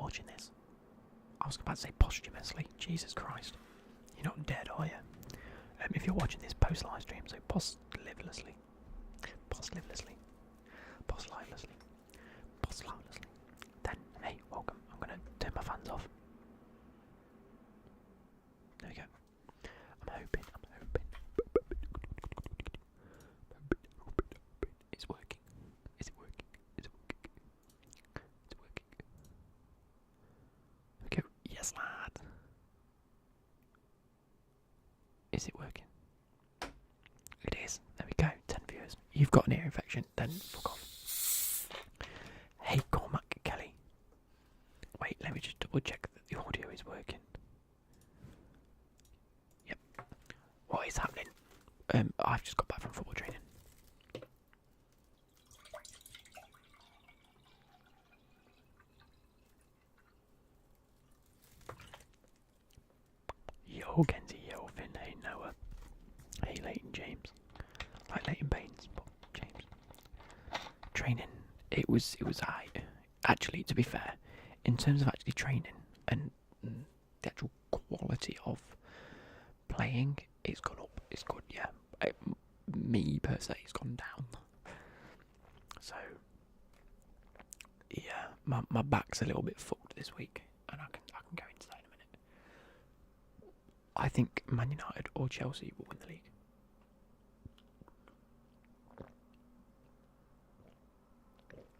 watching this, I was about to say posthumously. Jesus Christ. You're not dead, are you? If you're watching this post live stream, so post-livelessly. Post-livelessly. Post-livelessly. Post-livelessly. Then, hey, welcome. I'm going to turn my fans off. There we go. I'm hoping. It's working. Is it working? Is it working? It's working. There we go. Yes, lad. Is it working? It is. There we go. 10 viewers. You've got an ear infection. Then fuck off. Hey, Cormac Kelly. Wait, let me just double check that the audio is working. Yep. What is happening? I've just got back from football training. Yo, Kenzie, yo, Finn, hey, Noah. Hey, Leighton James. Like Leighton Baines, but James. Training, it was high. Actually, to be fair, in terms of actually training and the actual quality of playing, it's gone up. It's good, yeah. Me per se, it's gone down. So, yeah, my back's a little bit fucked this week, and I can go into that in a minute. I think Man United or Chelsea will win the league.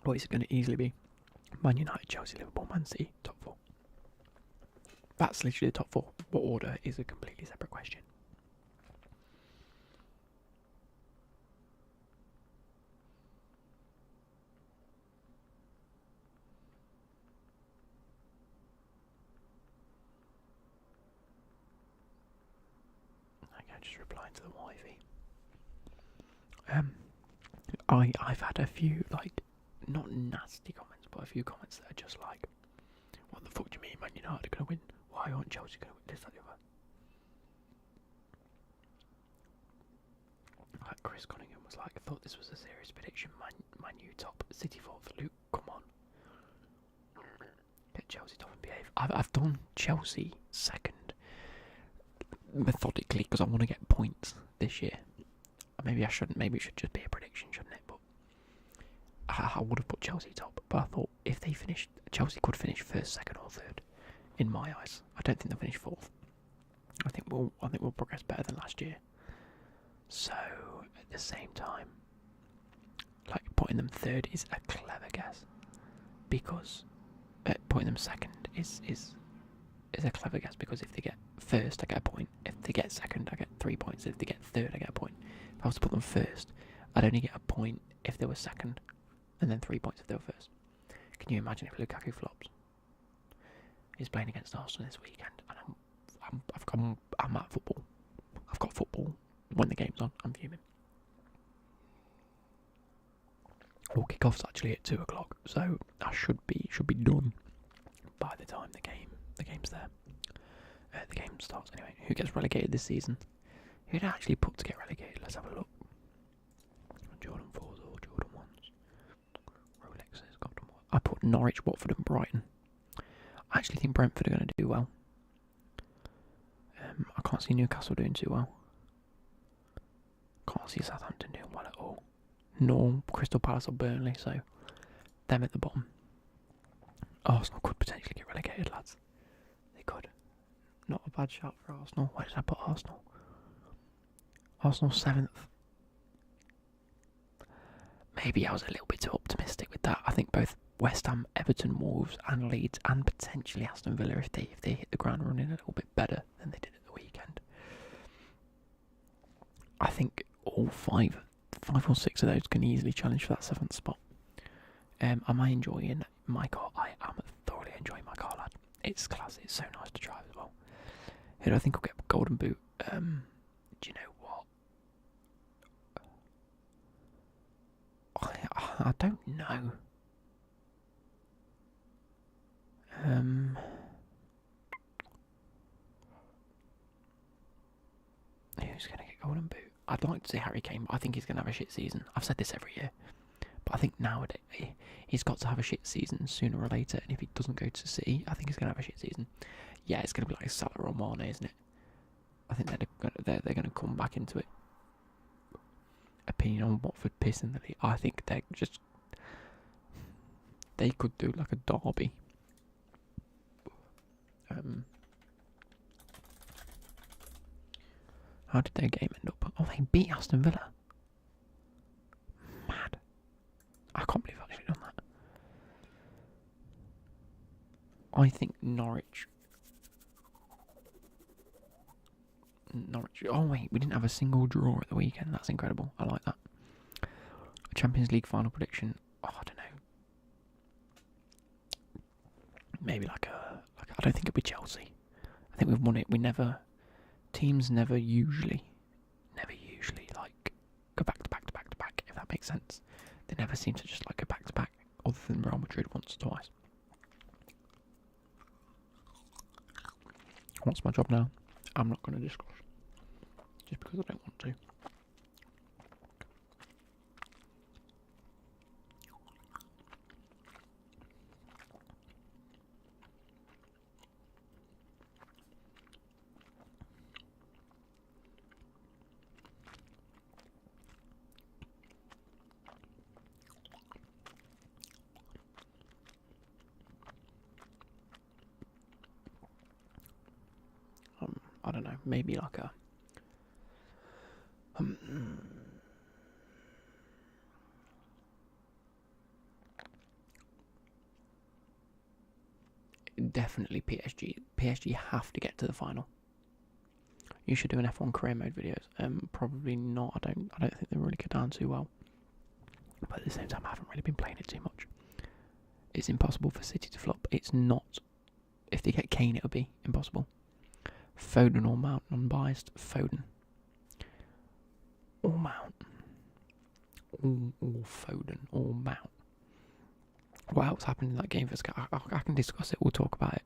Or is it going to easily be Man United, Chelsea, Liverpool, Man City, top four? That's literally the top four. What order is a completely separate question. Okay, just replying to the Wi-Fi. I've had a few, like, not nasty comments, but a few comments that are just like, what the fuck do you mean Man United are going to win? Why aren't Chelsea going to win? This, that, the other. Like Chris Cunningham was like, I thought this was a serious prediction. Man U top, City fourth. Luke, come on. Get Chelsea top and behave. I've done Chelsea second methodically because I want to get points this year. Maybe I shouldn't. Maybe it should just be a prediction, shouldn't it? But I would have put Chelsea top. But I thought if they finished, Chelsea could finish first, second, or third. In my eyes, I don't think they'll finish fourth. I think we'll progress better than last year. So at the same time, like putting them third is a clever guess, because putting them second is a clever guess, because if they get first, I get a point. If they get second, I get 3 points. If they get third, I get a point. If I was to put them first, I'd only get a point if they were second, and then 3 points if they were first. Can you imagine if Lukaku flops? He's playing against Arsenal this weekend, and I'm at football. I've got football when the game's on. I'm fuming. Well, kickoff's actually at 2 o'clock, so I should be done by the time the game's there. The game starts anyway. Who gets relegated this season? Who'd actually put to get relegated? Let's have a look. Jordan 4s or Jordan 1s. Rolexes, got them. I put Norwich, Watford, and Brighton. I actually think Brentford are going to do well. I can't see Newcastle doing too well. Can't see Southampton doing well at all. Nor Crystal Palace or Burnley, so them at the bottom. Arsenal could potentially get relegated, lads. They could. Not a bad shout for Arsenal. Where did I put Arsenal? Arsenal 7th. Maybe I was a little bit too optimistic with that. I think both West Ham, Everton, Wolves and Leeds, and potentially Aston Villa, if they hit the ground running a little bit better than they did at the weekend. I think all five or six of those can easily challenge for that 7th spot. Am I enjoying my car? I am thoroughly enjoying my car, lad. It's classy. It's so nice to drive as well. Who do I think will get Golden Boot? Do you know what? I don't know. Who's going to get Golden Boot? I'd like to say Harry Kane, but I think he's going to have a shit season. I've said this every year. But I think nowadays he's got to have a shit season sooner or later, and if he doesn't go to City, I think he's going to have a shit season. Yeah, it's going to be like Salah or Mane, isn't it? I think they're going to come back into it. Opinion on Watford pissing the league. I think they could do like a derby. How did their game end up? Oh, they beat Aston Villa. Mad. I can't believe I've actually done that. I think Norwich. Oh wait, we didn't have a single draw at the weekend. That's incredible. I like that. Champions League final prediction. Oh, I don't know. Maybe like I don't think it'll be Chelsea. I think we've won it. Teams never usually like go back to back to back to back. If that makes sense, they never seem to just like go back to back. Other than Real Madrid once or twice. What's my job now? I'm not going to discuss. Just because I don't want to. I don't know, maybe like a definitely PSG. PSG have to get to the final. You should do an F1 career mode videos. Probably not. I don't think they really get down too well. But at the same time, I haven't really been playing it too much. It's impossible for City to flop. It's not. If they get Kane, it'll be impossible. Foden or Mount, unbiased. Foden. Or Mount. Or Foden or Mount. What else happened in that game? I can discuss it. We'll talk about it.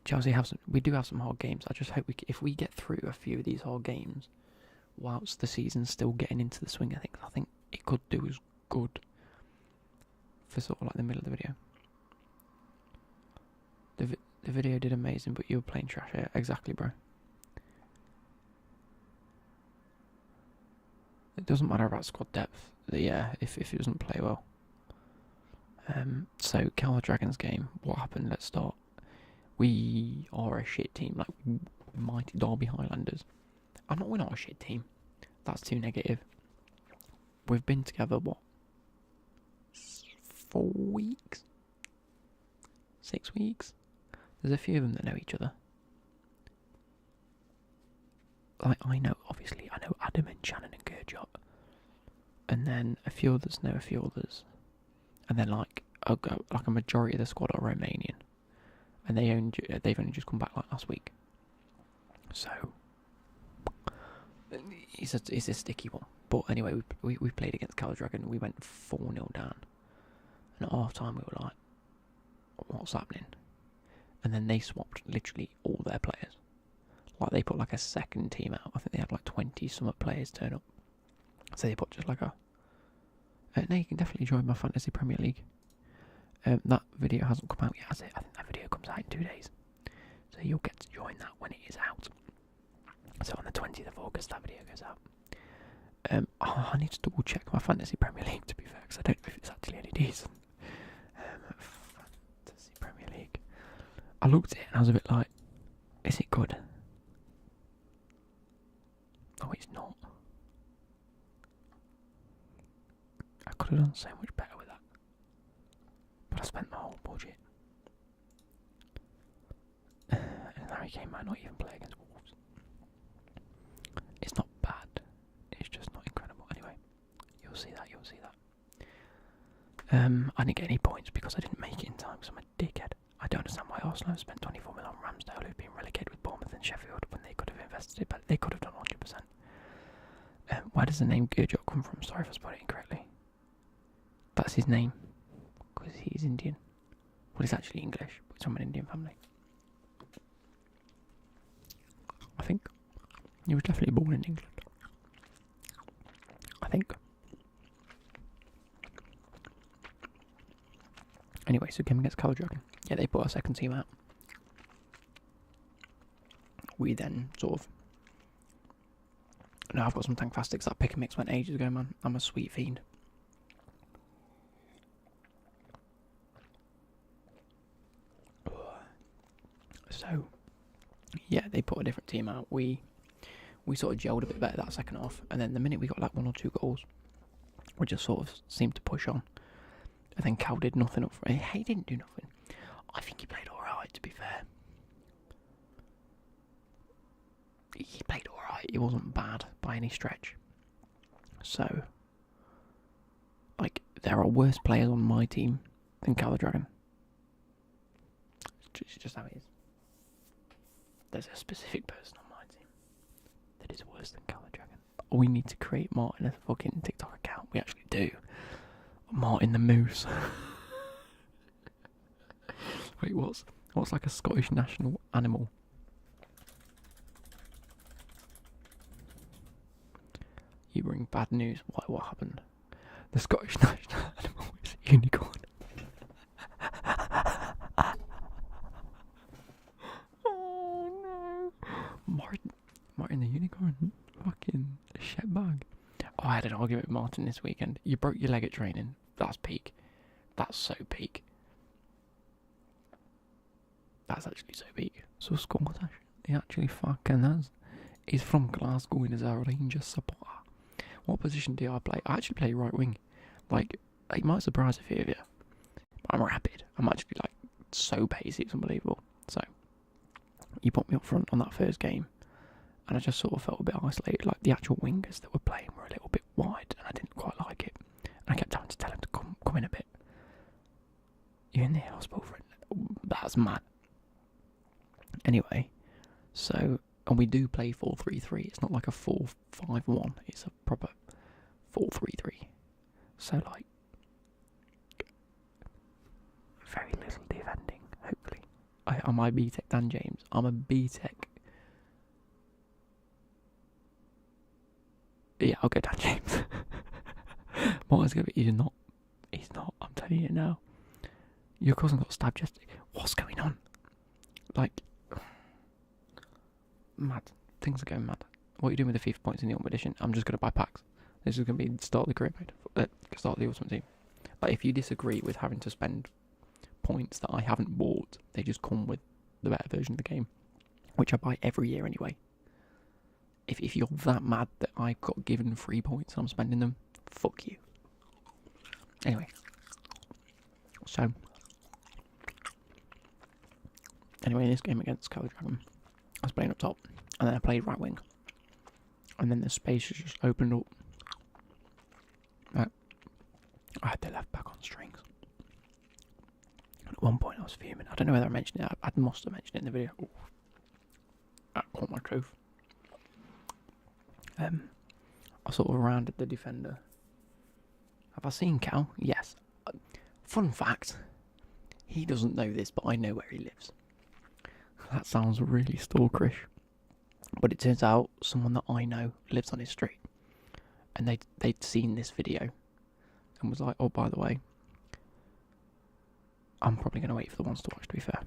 Chelsea we do have some hard games. I just hope if we get through a few of these hard games, whilst the season's still getting into the swing, I think it could do as good for sort of like the middle of the video. The video did amazing, but you were playing trash. Yeah, exactly, bro. It doesn't matter about squad depth. Yeah, if it doesn't play well. So Calder Dragons game. What happened? Let's start. We are a shit team, like mighty Derby Highlanders. We're not a shit team. That's too negative. We've been together, what? 4 weeks? 6 weeks? There's a few of them that know each other. Like, I know Adam and Shannon and Gurjot. And then a few others know a few others. And then like a majority of the squad are Romanian. And they've only just come back like last week. So it's a sticky one. But anyway, we played against Calder Dragon. We went 4-0 down. And at half time we were like, what's happening? And then they swapped literally all their players. Like they put like a second team out. I think they had like 20 somewhat players turn up. So they put just like a... no, you can definitely join my Fantasy Premier League. That video hasn't come out yet, has it? I think that video comes out in 2 days. So you'll get to join that when it is out. So on the 20th of August that video goes out. I need to double check my Fantasy Premier League, to be fair, because I don't know if it's actually any decent. Fantasy Premier League. I looked at it and I was a bit like, is it good? Oh, it's not. I could have done so much better with that. But I spent my whole budget. And Harry Kane might not even play against Wolves. It's not bad. It's just not incredible. Anyway, you'll see that. I didn't get any points because I didn't make it in time because I'm a dickhead. I don't understand why Arsenal have spent 24 million on Ramsdale, who've been relegated with Bournemouth and Sheffield, when they could have invested it, but they could have done 100%. Where does the name Gurjot come from? Sorry if I spelled it incorrectly. That's his name, because he's Indian. Well, he's actually English, but he's from an Indian family. I think he was definitely born in England. I think. Anyway, so game against Colour Dragon. Yeah, they put our second team out. We then sort of... No, I've got some tank fastics. That pick and mix went ages ago, man. I'm a sweet fiend. So, yeah, they put a different team out. We sort of gelled a bit better that second half, and then the minute we got like 1 or 2 goals, we just sort of seemed to push on. And then Cal did nothing up for it. He didn't do nothing. I think he played alright, to be fair. He played alright. It wasn't bad by any stretch. So, like, there are worse players on my team than Cal the Dragon. It's just how it is. There's a specific person on my team that is worse than Cal the Dragon. We need to create Martin a fucking TikTok account. We actually do. Martin the Moose. Wait, what's like a Scottish national animal? You bring bad news. What happened? The Scottish national animal is a unicorn. Oh no. Martin the unicorn. Fucking shitbag. Oh, I had an argument with Martin this weekend. You broke your leg at training. That's peak. That's so peak. That's actually so peak. So Scottish. He actually fucking has. He's from Glasgow and is a Rangers supporter. What position do I play? I actually play right wing. Like, it might surprise a few of you. But I'm rapid. I'm actually like so pacey, it's unbelievable. So, you put me up front on that first game, and I just sort of felt a bit isolated. Like, the actual wingers that were playing were a little bit wide, and I didn't quite like it. And I kept having to tell him to come in a bit. You're in the hospital for it. That's mad. Anyway, so, and we do play 4-3-3. It's not like a 4-5-1. It's a proper 4-3-3. So, like, very little defending, hopefully. I'm a B-Tech Dan James. I'm a B-Tech. Yeah, I'll go Dan James. Martin's going to be, he's not, I'm telling you now. Your cousin got stabbed yesterday. What's going on? Like, mad. Things are going mad. What are you doing with the FIFA points in the Ultimate Edition? I'm just going to buy packs. This is going to be the start of the career mode. Start of the Ultimate Team. Like, if you disagree with having to spend points that I haven't bought, they just come with the better version of the game, which I buy every year anyway. If you're that mad that I got given free points and I'm spending them, fuck you. Anyway. So. Anyway, this game against Colour Dragon, I was playing up top, and then I played right wing. And then the space just opened up. I had the left back on strings. And at one point I was fuming. I don't know whether I mentioned it. I must have mentioned it in the video. Ooh. That caught my truth. I sort of rounded the defender. Have I seen Cal? Yes. Fun fact. He doesn't know this, but I know where he lives. That sounds really stalkerish. But it turns out someone that I know lives on his street. And they'd seen this video. And was like, oh, by the way, I'm probably going to wait for the ones to watch, to be fair.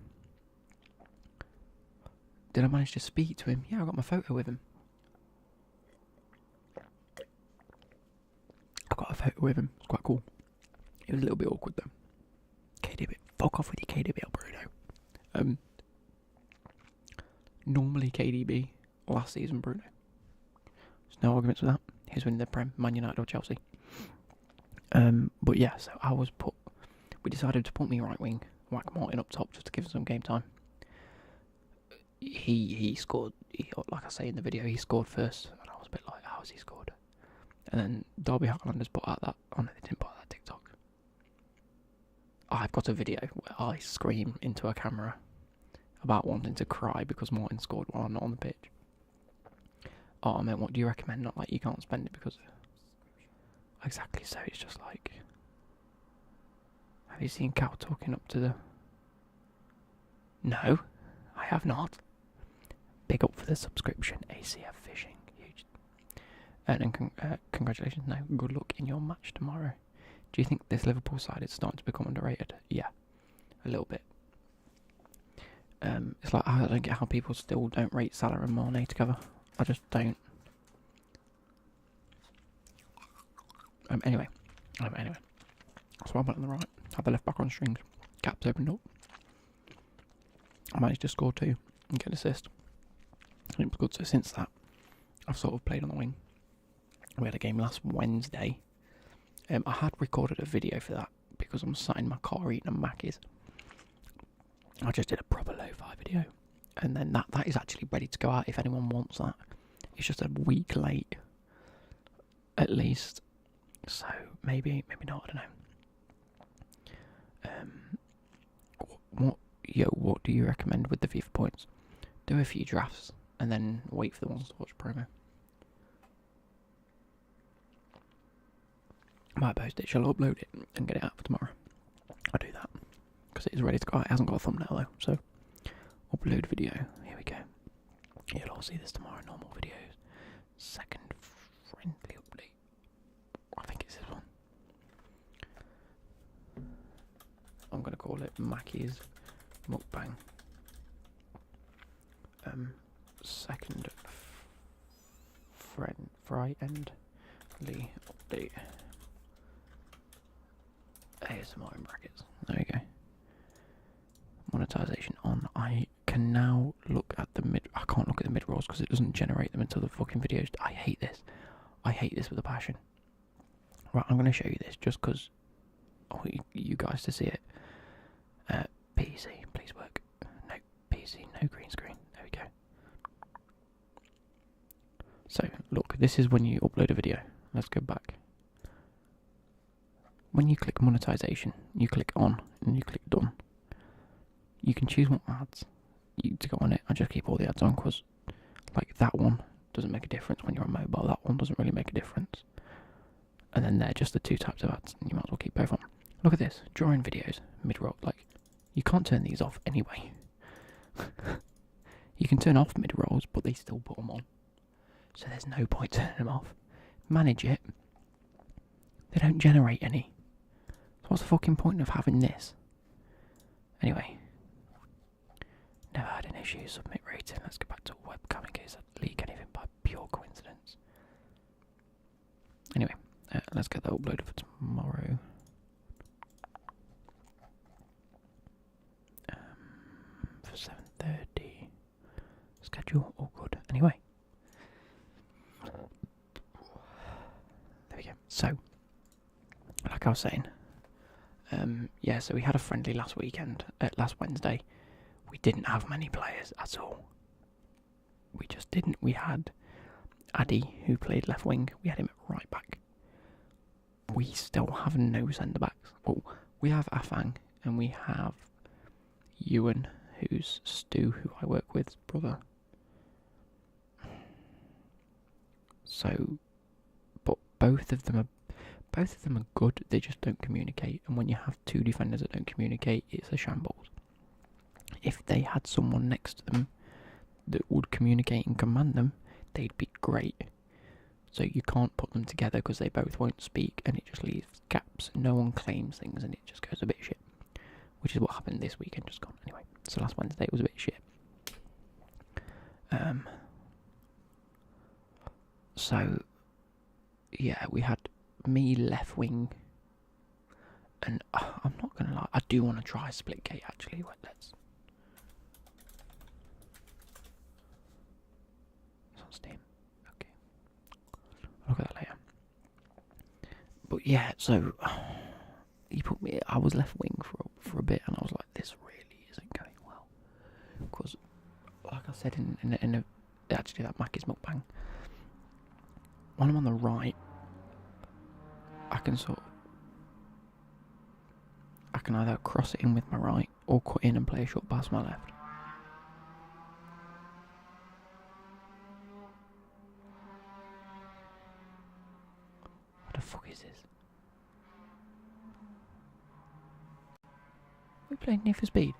Did I manage to speak to him? Yeah, I got my photo with him. I got a photo with him. It's quite cool. It was a little bit awkward, though. KDB. Fuck off with your KDB, Bruno. Normally KDB, last season Bruno. There's no arguments with that. He's winning the Prem, Man United or Chelsea. But yeah, so we decided to put me right wing, whack Martin up top just to give him some game time. He scored, like I say in the video, he scored first, and I was a bit like, how has he scored? And then Derby Highlanders put out that, oh no, they didn't put out that TikTok. I've got a video where I scream into a camera about wanting to cry because Martin scored while I'm not on the pitch. Oh, I meant, what do you recommend? Not like you can't spend it because... Exactly, so it's just like... Have you seen Cal talking up to the... No, I have not. Big up for the subscription, ACF Fishing. Huge. And then congratulations. No, good luck in your match tomorrow. Do you think this Liverpool side is starting to become underrated? Yeah, a little bit. It's like I don't get how people still don't rate Salah and Mane together. I just don't. Anyway. So I went on the right, had the left back on strings, gaps opened up. I managed to score 2 and get an assist. And it was good. So since that, I've sort of played on the wing. We had a game last Wednesday. I had recorded a video for that because I'm sat in my car eating a Mackies. I just did a proper lo-fi video, and then that is actually ready to go out if anyone wants that. It's just a week late, at least. So maybe not. I don't know. What do you recommend with the FIFA points? Do a few drafts and then wait for the ones to watch promo. Might post it. Shall I upload it and get it out for tomorrow? I'll do that because it is ready to go out. It hasn't got a thumbnail though, so upload video. Here we go. You'll all see this tomorrow. Normal videos. Second friendly update. I think it's this one. I'm gonna call it Mackie's Mukbang. Second friendly update. ASMR in brackets. There we go. Monetization on. I can now look at the mid. I can't look at the mid rolls because it doesn't generate them until the fucking videos. I hate this. I hate this with a passion. Right, I'm going to show you this just because I want you guys to see it. PC, please work. No, PC, no green screen. There we go. So, look, this is when you upload a video. Let's go back. When you click monetization, you click on and you click done. You can choose what ads to go on it. I just keep all the ads on because, like, that one doesn't make a difference when you're on mobile. That one doesn't really make a difference. And then they're just the 2 types of ads, and you might as well keep both on. Look at this, drawing videos, mid-roll. Like, you can't turn these off anyway. You can turn off mid-rolls, but they still put them on. So there's no point turning them off. Manage it. They don't generate any. So what's the fucking point of having this? Anyway. Never had an issue. Submit rating. Let's go back to webcam in case I leak anything by pure coincidence. Anyway, let's get that uploaded for tomorrow. For 7:30. Schedule all good. Anyway. There we go. So, like I was saying, yeah, so we had a friendly last Wednesday. We didn't have many players at all. We just didn't. We had Addy, who played left wing. We had him at right back. We still have no centre backs. Well, we have Afang and we have Ewan, who's Stu, who I work with, brother. So, but both of them are good. They just don't communicate. And when you have 2 defenders that don't communicate, it's a shambles. If they had someone next to them that would communicate and command them, they'd be great. So you can't put them together because they both won't speak, and it just leaves gaps. No one claims things, and it just goes a bit shit. Which is what happened this weekend, just gone. Anyway, so last Wednesday it was a bit shit. So yeah, we had me left wing, and I'm not gonna lie, I do want to try split gate actually. Wait, let's. It's on Steam. Okay, I'll look at that later. But yeah, so he put me. I was left wing for a bit, and I was like, this really isn't going well, because like I said in actually that Mackie's mukbang, when I'm on the right, I can either cross it in with my right or cut in and play a short pass my left. What the fuck is this? We playing Need for Speed.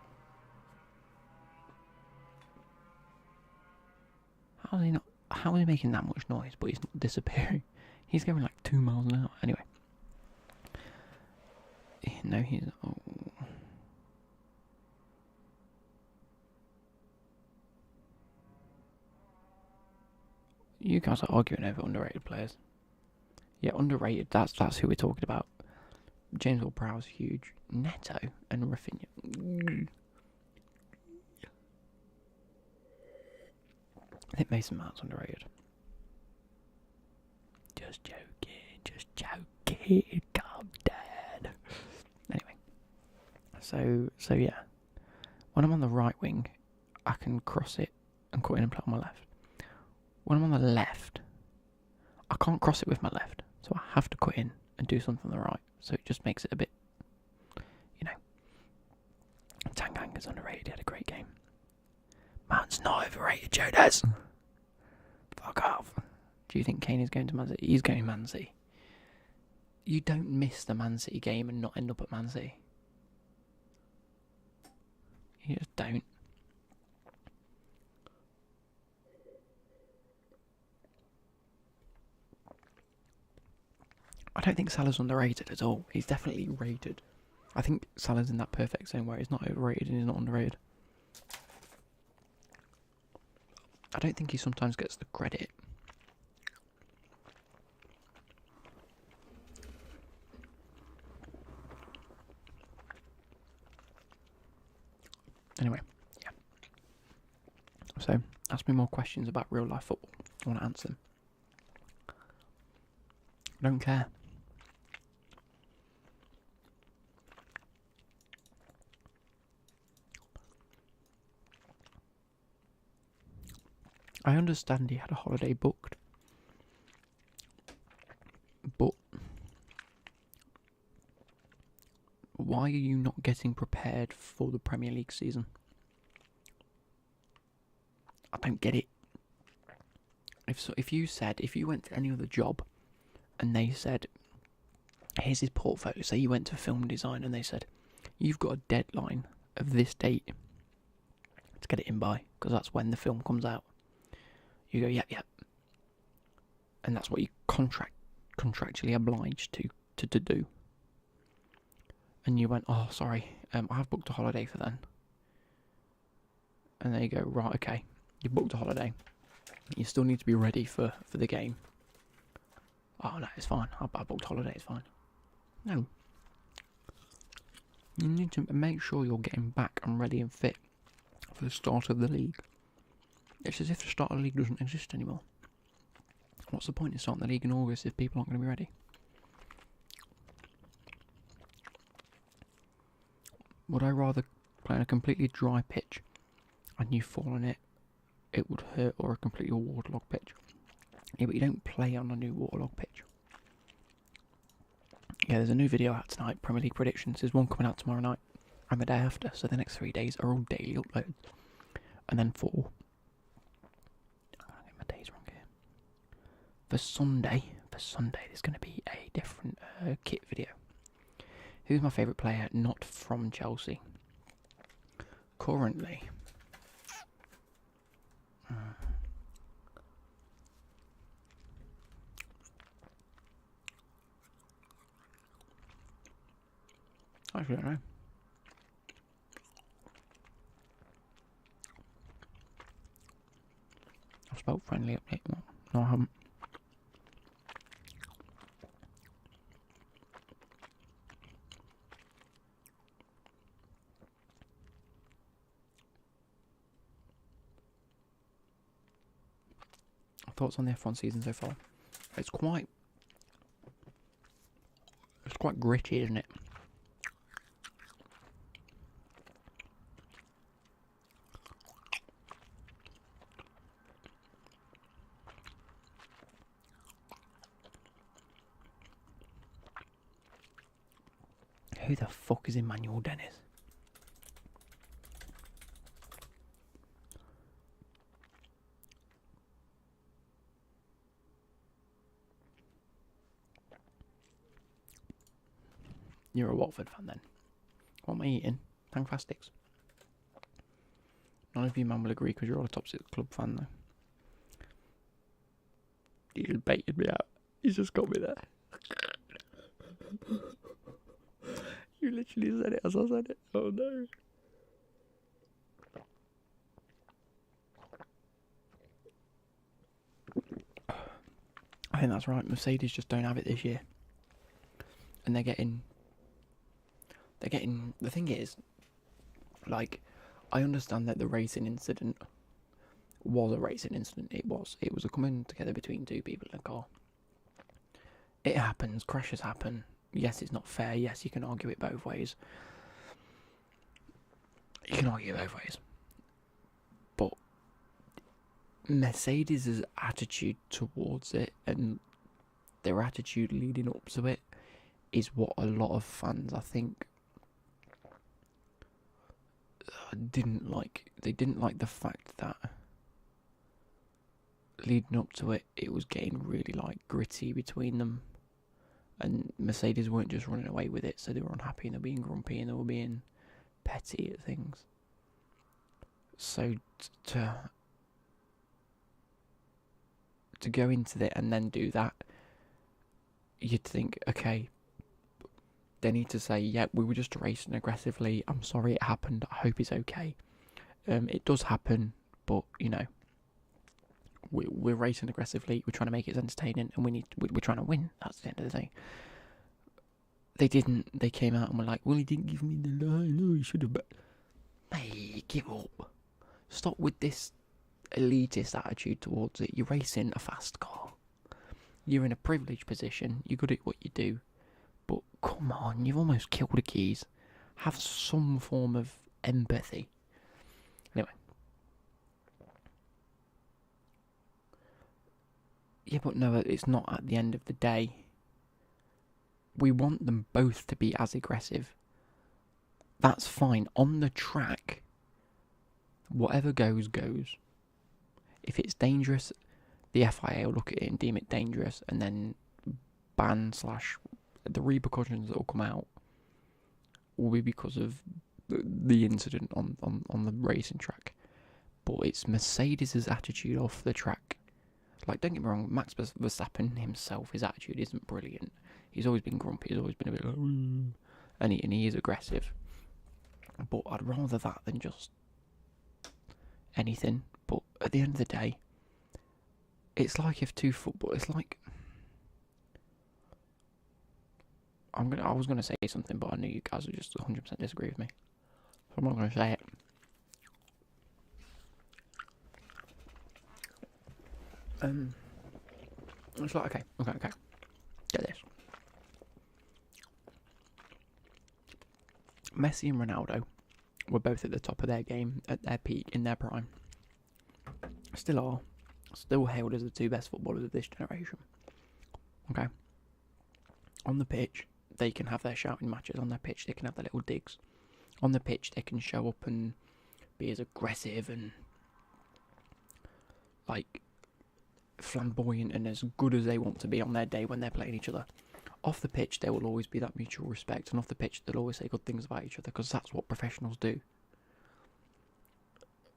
How's he not? How is he making that much noise, but he's not disappearing? He's going like 2 miles an hour. Anyway. No, he's... Oh. You guys are arguing over underrated players. Yeah, underrated, that's who we're talking about. James Ward-Prowse, huge. Neto and Rafinha. I think Mason Mount's underrated. Just joking, calm down. Anyway, so yeah, when I'm on the right wing, I can cross it and cut in and play on my left. When I'm on the left, I can't cross it with my left, so I have to cut in and do something on the right. So it just makes it a bit, Tanganga's underrated. He had a great game. Man's not overrated, Jonas. Fuck off. Do you think Kane is going to Man City? He's going to Man City. You don't miss the Man City game and not end up at Man City. You just don't. I don't think Salah's underrated at all. He's definitely rated. I think Salah's in that perfect zone where he's not overrated and he's not underrated. I don't think he sometimes gets the credit. Anyway, yeah. So, ask me more questions about real life football. I want to answer them. I don't care. I understand he had a holiday booked, but why are you not getting prepared for the Premier League season? I don't get it. If you went to any other job and they said, here's his portfolio, say you went to film design and they said, you've got a deadline of this date to get it in by, because that's when the film comes out. You go, yep. And that's what you contractually obliged to do. And you went, oh, sorry, I have booked a holiday for then. And they go, right, okay, you booked a holiday. You still need to be ready for the game. Oh, no, it's fine. I booked a holiday, it's fine. No. You need to make sure you're getting back and ready and fit for the start of the league. It's as if the start of the league doesn't exist anymore. What's the point in starting the league in August if people aren't going to be ready? Would I rather play on a completely dry pitch and you fall on it, it would hurt, or a completely waterlogged pitch? Yeah, but you don't play on a new waterlogged pitch. Yeah, there's a new video out tonight, Premier League predictions. There's one coming out tomorrow night and the day after, so the next 3 days are all daily uploads. And then I'm gonna get my days wrong here. For Sunday, there's going to be a different kit video. Who's my favourite player not from Chelsea? Currently. I actually don't know. I've spelled friendly update. No, I haven't. Thoughts on the F1 season so far? It's quite gritty, isn't it? Who the fuck is Emmanuel Dennis? You're a Watford fan then. What am I eating? Tangfastics. None of you man will agree because you're all a top 6 club fan though. He just baited me out. He's just got me there. You literally said it as I said it. Oh no. I think that's right. Mercedes just don't have it this year. And they're getting... The thing is, like, I understand that the racing incident was a racing incident. It was a coming together between two people in a car. It happens. Crashes happen. Yes, it's not fair. Yes, you can argue it both ways. But Mercedes' attitude towards it and their attitude leading up to it is what a lot of fans, I think, didn't like. They didn't like the fact that leading up to it, it was getting really like gritty between them, and Mercedes weren't just running away with it, so they were unhappy and they were being grumpy and they were being petty at things. So to go into it and then do that, you'd think, okay, they need to say, yeah, we were just racing aggressively. I'm sorry it happened. I hope it's okay. It does happen, but you know, we're racing aggressively. We're trying to make it entertaining, and we're trying to win. That's the end of the day. They didn't. They came out and were like, well, he didn't give me the line. No, he should have. But mate, give up. Stop with this elitist attitude towards it. You're racing a fast car. You're in a privileged position. You're good at what you do. But come on, you've almost killed the keys. Have some form of empathy. Anyway. Yeah, but no, it's not at the end of the day. We want them both to be as aggressive. That's fine. On the track, whatever goes, goes. If it's dangerous, the FIA will look at it and deem it dangerous and then ban / the repercussions that will come out will be because of the incident on the racing track. But it's Mercedes' attitude off the track. Like, don't get me wrong, Max Verstappen himself, his attitude isn't brilliant. He's always been grumpy, he's always been a bit like, and he is aggressive. But I'd rather that than just anything. But at the end of the day, it's like if it's like... I was gonna say something, but I knew you guys would just 100% disagree with me, so I'm not gonna say it. It's like okay. Get this. Messi and Ronaldo were both at the top of their game, at their peak, in their prime. Still are. Still hailed as the two best footballers of this generation. Okay. On the pitch, they can have their shouting matches. On their pitch, they can have their little digs. On the pitch, they can show up and be as aggressive and like flamboyant and as good as they want to be on their day when they're playing each other. Off the pitch, there will always be that mutual respect, and off the pitch, they'll always say good things about each other because that's what professionals do.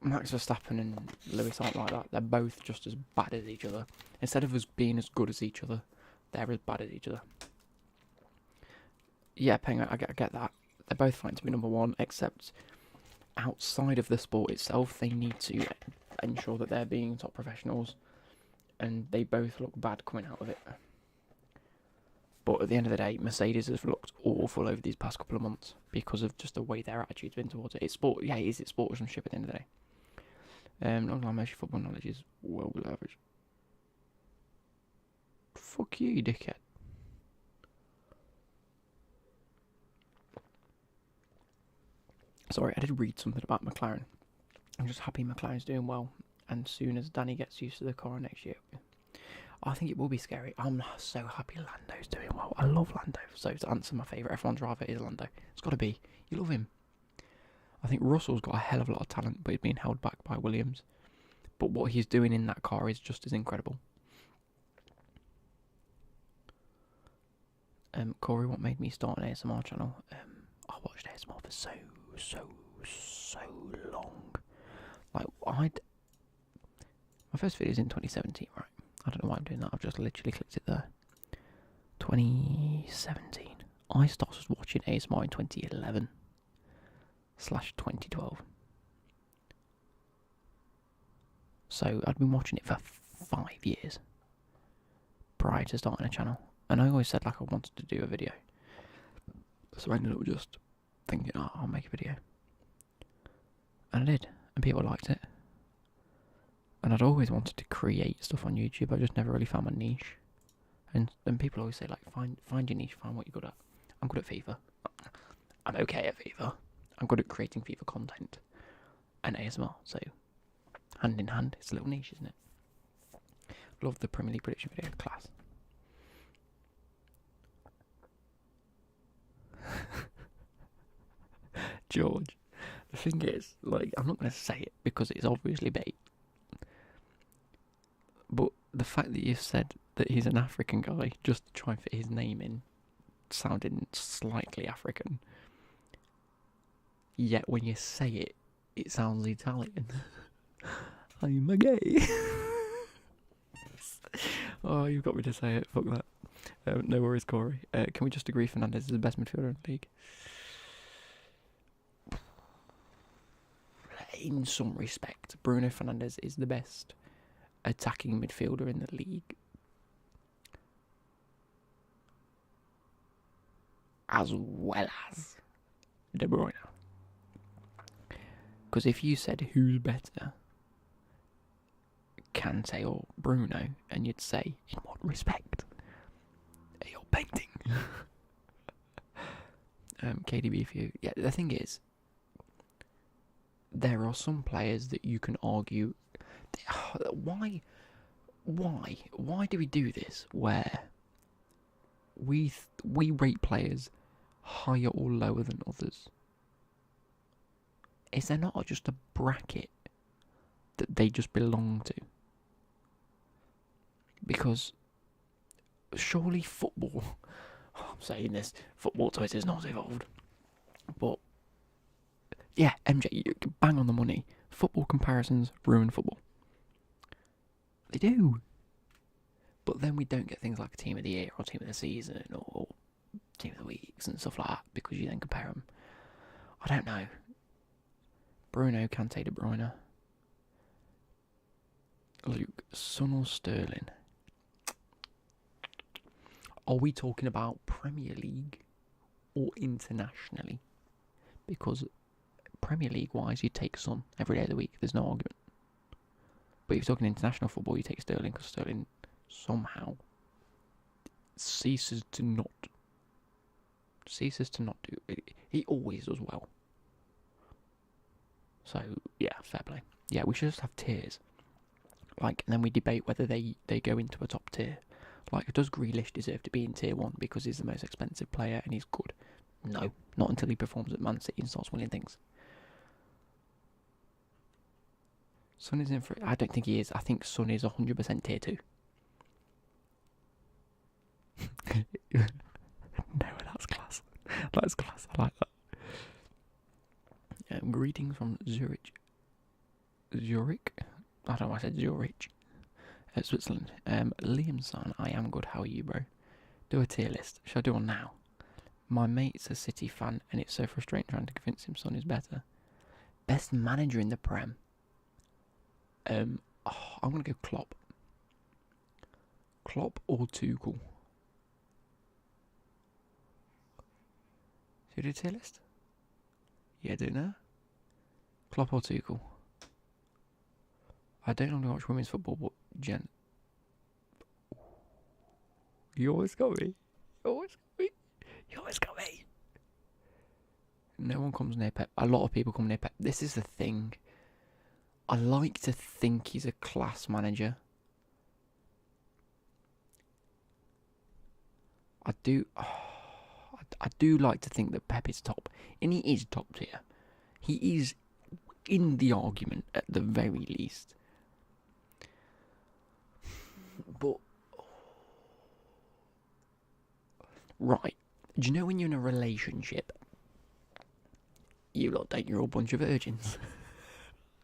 Max Verstappen and Lewis aren't like that. They're both just as bad as each other. Instead of us being as good as each other, they're as bad as each other. Yeah, Penguin, I get that. They're both fighting to be number one, except outside of the sport itself, they need to ensure that they're being top professionals, and they both look bad coming out of it. But at the end of the day, Mercedes has looked awful over these past couple of months because of just the way their attitude's been towards it. It's sport, yeah, it's sportsmanship at the end of the day. Not like most football knowledge is well below average. Fuck you, dickhead. Sorry, I did read something about McLaren. I'm just happy McLaren's doing well, and soon as Danny gets used to the car next year, I think it will be scary. I'm so happy Lando's doing well. I love Lando. So to answer, my favourite F1 driver is Lando. It's got to be. You love him. I think Russell's got a hell of a lot of talent, but he's being held back by Williams. But what he's doing in that car is just as incredible. Corey, what made me start an ASMR channel? I watched ASMR for so long. Like, my first video was in 2017, right? I don't know why I'm doing that. I've just literally clicked it there. 2017. I started watching ASMR in 2011/2012. So I'd been watching it for 5 years prior to starting a channel. And I always said like I wanted to do a video. So I ended up just thinking, oh, I'll make a video. And I did. And people liked it. And I'd always wanted to create stuff on YouTube. I just never really found my niche. And then people always say like, find your niche, find what you're good at. I'm good at FIFA. I'm okay at FIFA. I'm good at creating FIFA content and ASMR. So hand in hand, it's a little niche, isn't it? Love the Premier League prediction video, class. George, the thing is, like, I'm not going to say it because it's obviously bait. But the fact that you've said that he's an African guy just to try and fit his name in, sounding slightly African, yet when you say it, it sounds Italian. I'm a gay. Oh, you've got me to say it. Fuck that. No worries, Corey. Can we just agree Fernandes is the best midfielder in the league? In some respect, Bruno Fernandes is the best attacking midfielder in the league. As well as De Bruyne. Because if you said who's better, Kante or Bruno, and you'd say, in what respect? You're painting. KDB for you. Yeah, the thing is, there are some players that you can argue, why do we do this, where we rate players higher or lower than others? Is there not just a bracket that they just belong to? Because surely football, I'm saying this, football Twitter's not evolved, but yeah, MJ, you can bang on the money. Football comparisons ruin football. They do. But then we don't get things like Team of the Year or Team of the Season or Team of the Weeks and stuff like that because you then compare them. I don't know. Bruno, Kante, De Bruyne. Luke, Son or Sterling? Are we talking about Premier League or internationally? Because Premier League wise, you take Son every day of the week. There's no argument. But if you're talking international football, you take Sterling because Sterling somehow ceases to not do it. He always does well. So yeah, fair play. Yeah, we should just have tiers. Like, and then we debate whether they go into a top tier. Like, does Grealish deserve to be in tier 1 because he's the most expensive player and he's good? No, not until he performs at Man City and starts winning things. Son is in for it. I don't think he is. I think Son is 100% tier 2. No, that's class. That's class. I like that. Greetings from Zurich. Zurich? I don't know why I said Zurich. Switzerland. Liam Son, I am good. How are you, bro? Do a tier list. Should I do one now? My mate's a City fan, and it's so frustrating trying to convince him Son is better. Best manager in the Prem. I'm gonna go Klopp. Klopp or Tuchel? Should we do a tier list? Yeah, do it now. Klopp or Tuchel? I don't normally watch women's football, but Jen. You always got me. You always got me. You always got me. No one comes near Pep. A lot of people come near Pep. This is the thing. I like to think he's a class manager. I do like to think that Pep is top. And he is top tier. He is in the argument at the very least. But right, do you know when you're in a relationship, you lot don't, you're all a bunch of virgins.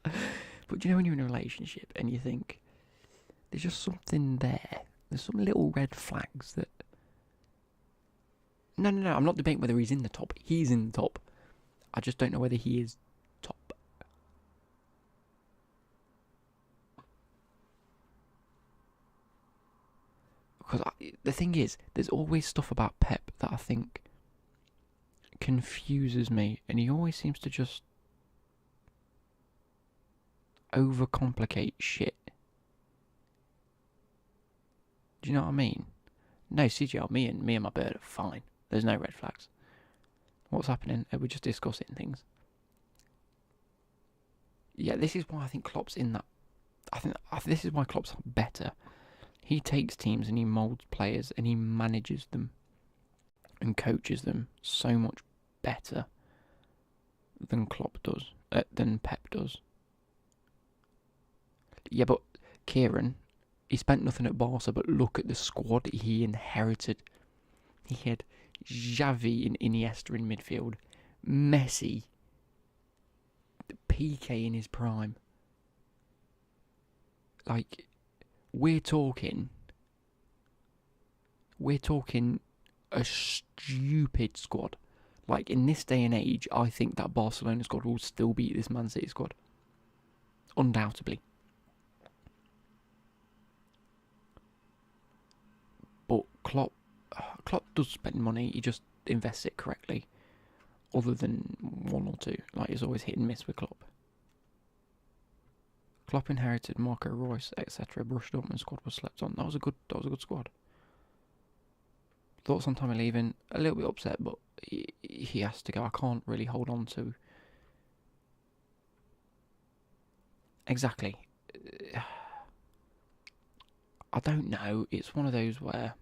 But do you know when you're in a relationship and you think, there's just something there. There's some little red flags that. No, I'm not debating whether he's in the top. He's in the top. I just don't know whether he is top. Because the thing is, there's always stuff about Pep that I think confuses me, and he always seems to just overcomplicate shit. Do you know what I mean? No, CGL, me and my bird are fine. There's no red flags. What's happening? We're just discussing things. Yeah, this is why I think Klopp's in that. I think this is why Klopp's better. He takes teams and he moulds players and he manages them and coaches them so much better than Klopp does, than Pep does. Yeah, but Kieran, he spent nothing at Barca, but look at the squad he inherited. He had Xavi and Iniesta in midfield, Messi, PK in his prime. Like, we're talking a stupid squad. Like, in this day and age, I think that Barcelona squad will still beat this Man City squad. Undoubtedly. But Klopp does spend money, he just invests it correctly. Other than one or two. Like, it's always hit and miss with Klopp. Klopp inherited Marco Reus, etc. Borussia Dortmund squad was slept on. That was a good squad. Thoughts on Tommy leaving? A little bit upset, but he has to go. I can't really hold on to. Exactly. I don't know. It's one of those where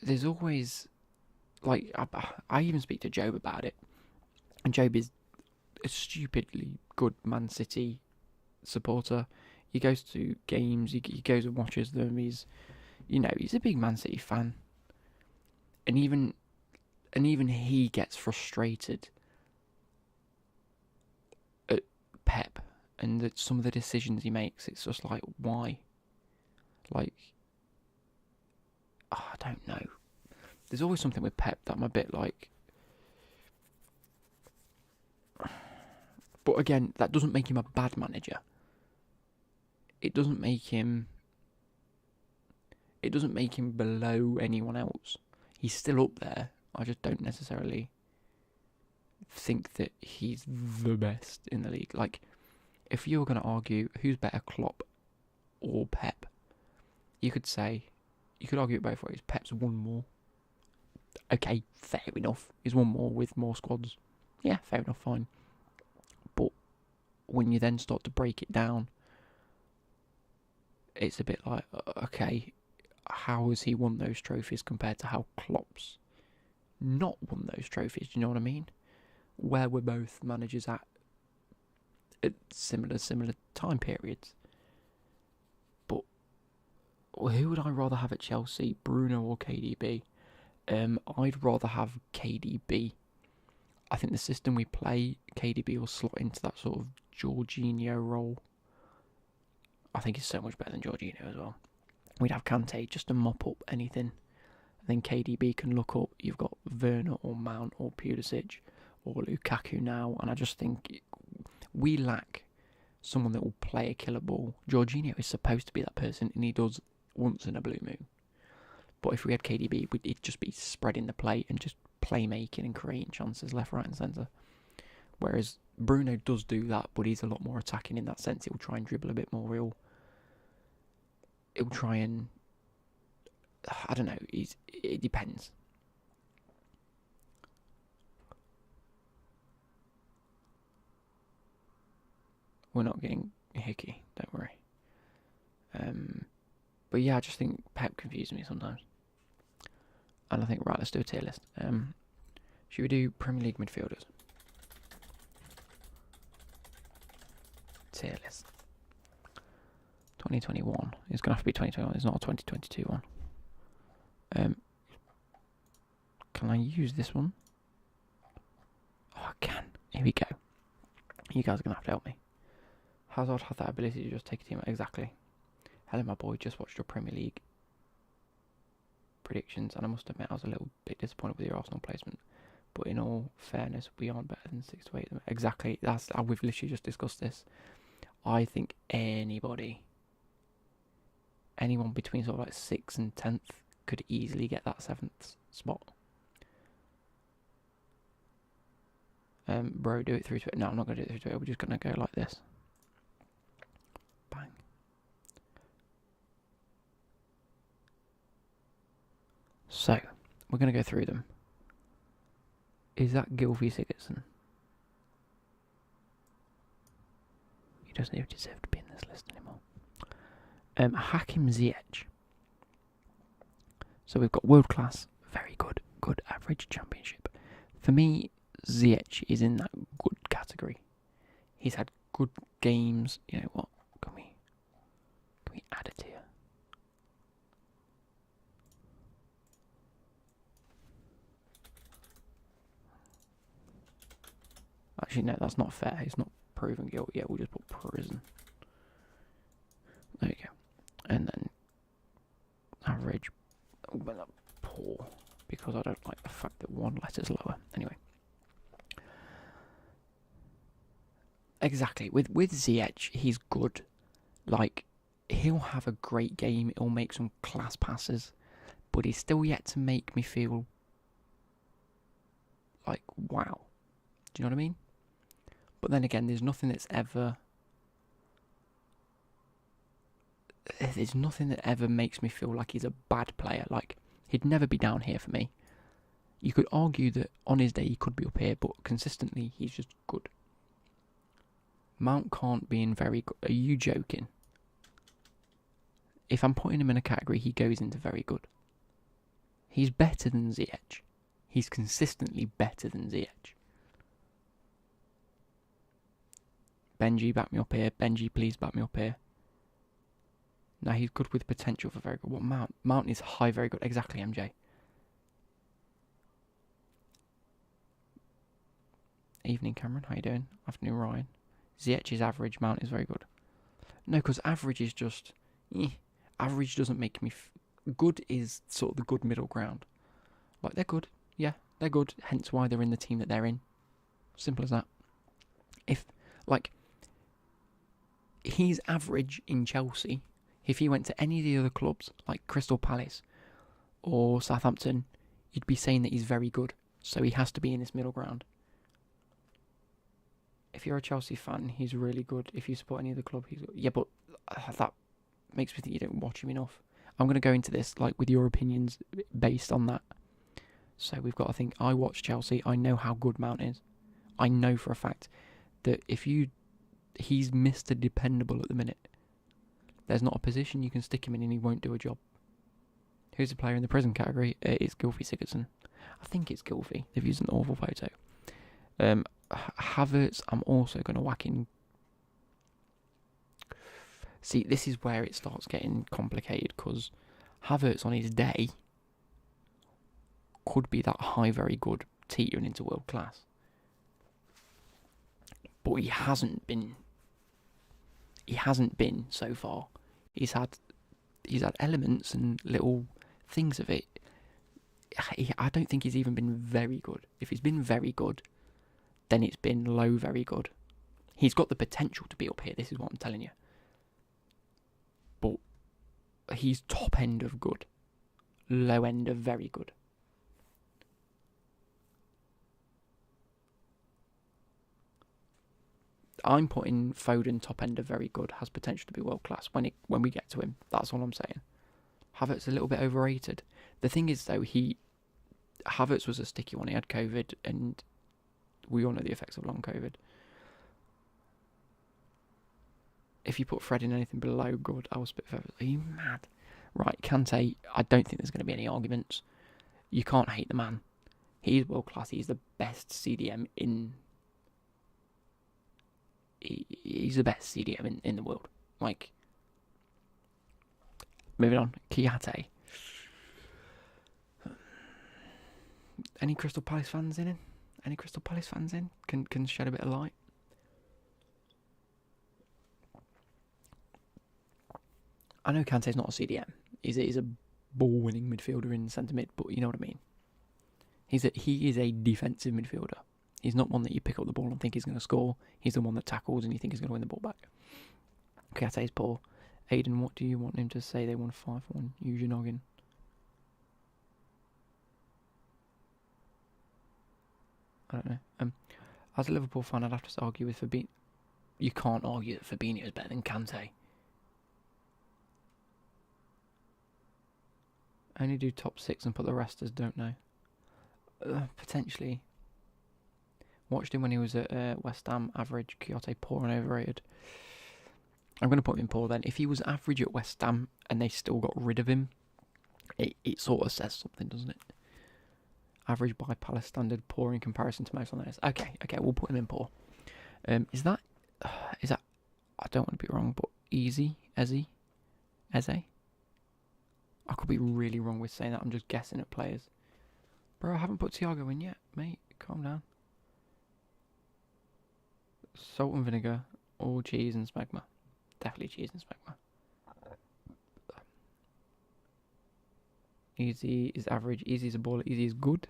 there's always, like, I even speak to Job about it, and Job is a stupidly good Man City supporter. He goes to games, he goes and watches them. He's a big Man City fan, and even he gets frustrated at Pep and some of the decisions he makes. It's just like, why? Like, I don't know. There's always something with Pep that I'm a bit like. But again, that doesn't make him a bad manager. It doesn't make him below anyone else. He's still up there. I just don't necessarily think that he's the best in the league. Like, if you were going to argue who's better, Klopp or Pep, you could argue it both ways. Pep's won more. Okay, fair enough. He's won more with more squads. Yeah, fair enough, fine. But when you then start to break it down, it's a bit like, okay, how has he won those trophies compared to how Klopp's not won those trophies? Do you know what I mean? Where were both managers at similar time periods? But who would I rather have at Chelsea, Bruno or KDB? I'd rather have KDB. I think the system we play, KDB will slot into that sort of Jorginho role. I think he's so much better than Jorginho as well. We'd have Kante just to mop up anything. And then KDB can look up. You've got Werner or Mount or Pulisic or Lukaku now. And I just think we lack someone that will play a killer ball. Jorginho is supposed to be that person, and he does once in a blue moon. But if we had KDB, it'd just be spreading the play and just playmaking and creating chances left, right and centre. Whereas Bruno does do that, but he's a lot more attacking in that sense. He'll try and dribble a bit more. He'll try and, I don't know, it depends. We're not getting hickey, don't worry. But yeah, I just think Pep confuses me sometimes. And I think, right, let's do a tier list. Should we do Premier League midfielders? Tier list. 2021. It's going to have to be 2021. It's not a 2022 one. Can I use this one? Oh, I can. Here we go. You guys are going to have to help me. Hazard had that ability to just take a team out. Exactly. Hello, my boy. Just watched your Premier League predictions, and I must admit I was a little bit disappointed with your Arsenal placement. But in all fairness, we aren't better than 6 to 8. Exactly. We've literally just discussed this. I think anyone between sort of like 6th and 10th could easily get that 7th spot. Bro, do it through to it. No, I'm not going to do it through to it. We're just going to go like this. Bang. So, we're going to go through them. Is that Gylfi Sigurdsson? He doesn't even deserve to be in this list anymore. Hakim Ziyech. So we've got world class, very good, good average championship. For me, Ziyech is in that good category. He's had good games. You know what? Can we add it here? Actually, no, that's not fair. He's not proven guilt yet. We'll just put prison. There you go. And then average. Oh, but not poor, because I don't like the fact that one letter's lower. Anyway. Exactly. With Ziyech, he's good. Like, he'll have a great game. He'll make some class passes. But he's still yet to make me feel like, wow. Do you know what I mean? But then again, there's nothing that ever makes me feel like he's a bad player. Like, he'd never be down here for me. You could argue that on his day he could be up here, but consistently he's just good. Mount can't be in very good. Are you joking? If I'm putting him in a category, he goes into very good. He's better than Ziyech. He's consistently better than Ziyech. Benji, back me up here. Benji, please back me up here. Now he's good with potential for very good. What Mount? Mount is high, very good. Exactly, MJ. Evening, Cameron. How you doing? Afternoon, Ryan. Ziyech is average. Mount is very good. No, because average is just... average doesn't make me... good is sort of the good middle ground. Like, they're good. Yeah, they're good. Hence why they're in the team that they're in. Simple as that. If, like... he's average in Chelsea. If he went to any of the other clubs, like Crystal Palace or Southampton, you'd be saying that he's very good. So he has to be in this middle ground. If you're a Chelsea fan, he's really good. If you support any other club, he's good. Yeah, but that makes me think you don't watch him enough. I'm going to go into this like with your opinions based on that. So we've got to think, I watch Chelsea. I know how good Mount is. I know for a fact that he's Mr. Dependable at the minute. There's not a position you can stick him in and he won't do a job. Who's the player in the prison category? It's Gylfi Sigurdsson. I think it's Gylfi. They've used an awful photo. Havertz, I'm also going to whack in. See, this is where it starts getting complicated, because Havertz on his day could be that high, very good, teetering into world class. But he hasn't been so far. He's had elements and little things of it. I don't think he's even been very good. If he's been very good, then it's been low, very good. He's got the potential to be up here, this is what I'm telling you. But he's top end of good. Low end of very good. I'm putting Foden top end of very good, has potential to be world class when we get to him. That's all I'm saying. Havertz a little bit overrated. The thing is though, Havertz was a sticky one. He had COVID, and we all know the effects of long COVID. If you put Fred in anything below good, I will spit feathers. Are you mad? Right, Kante, I don't think there's going to be any arguments. You can't hate the man. He's world class. He's the best CDM in... He's the best CDM in the world. Like, moving on. Kiate. Any Crystal Palace fans in? Any Crystal Palace fans in? Can shed a bit of light? I know Kante's not a CDM. He's a ball-winning midfielder in centre mid, but you know what I mean. He is a defensive midfielder. He's not one that you pick up the ball and think he's going to score. He's the one that tackles and you think he's going to win the ball back. Kante's poor. Aiden, what do you want him to say? They won 5-1. Use your noggin. I don't know. As a Liverpool fan, I'd have to argue with Fabinho. You can't argue that Fabinho is better than Kante. Only do top 6 and put the rest as don't know. Potentially. Watched him when he was at West Ham, average. Quixote, poor and overrated. I'm going to put him in poor then. If he was average at West Ham and they still got rid of him, it sort of says something, doesn't it? Average by Palace standard, poor in comparison to most on theirs. Okay, we'll put him in poor. Is that? I don't want to be wrong, but Eze? I could be really wrong with saying that. I'm just guessing at players. Bro, I haven't put Thiago in yet, mate. Calm down. Salt and vinegar, all cheese and smegma. Definitely cheese and smegma. Easy is average. Easy is a baller. Easy is good.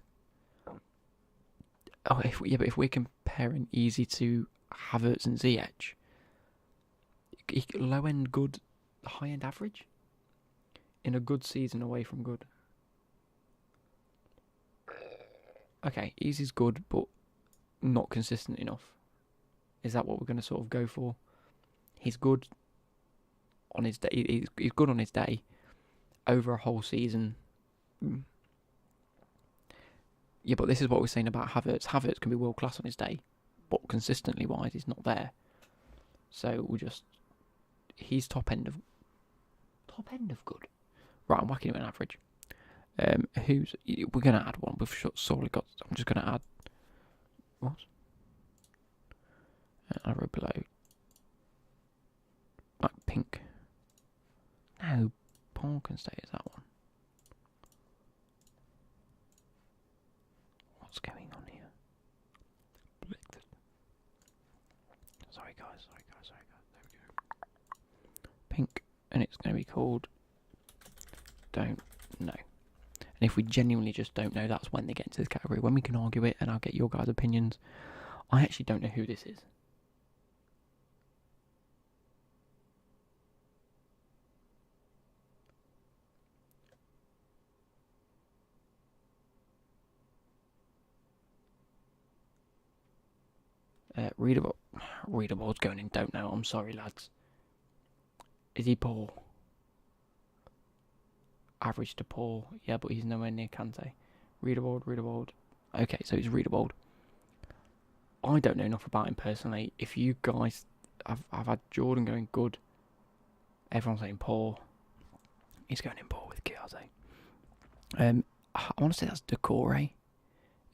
Oh, but if we're comparing Easy to Havertz and Ziyech, low end good, high end average. In a good season away from good. Okay, Easy's good, but not consistent enough. Is that what we're going to sort of go for? He's good on his day. He's good on his day. Over a whole season. Yeah, but this is what we're saying about Havertz. Havertz can be world class on his day, but consistently wise, he's not there. So he's top end of good. Right, I'm whacking him an average. We're going to add one. We've sorely got. I'm just going to add. What? Arrow below. Like pink. No, Paul can stay as that one. What's going on here? Sorry guys. There we go. Pink, and it's going to be called Don't Know. And if we genuinely just don't know, that's when they get into this category. When we can argue it, and I'll get your guys' opinions. I actually don't know who this is. Readable's going in don't know. I'm sorry, lads. Is he poor? Average to poor. Yeah, but he's nowhere near Kante. Readable. Okay, so he's readable. I don't know enough about him personally. If you guys... I've had Jordan going good. Everyone's saying poor. He's going in poor with Quixote. I want to say that's Decore.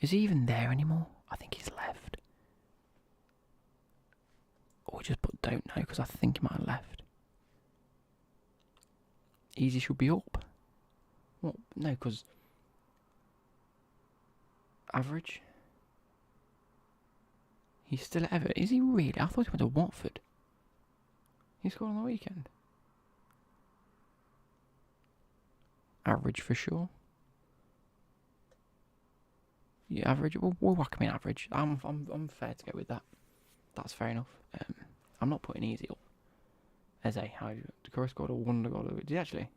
Is he even there anymore? I think he's left. Or just put don't know, because I think he might have left. Easy should be up. What? No, because... Average? He's still at Everton. Is he really? I thought he went to Watford. He scored on the weekend. Average for sure. Yeah, average. We'll whack him in average. I'm fair to go with that. That's fair enough. I'm not putting easy up. How Decore scored a wonder goal? Did he actually?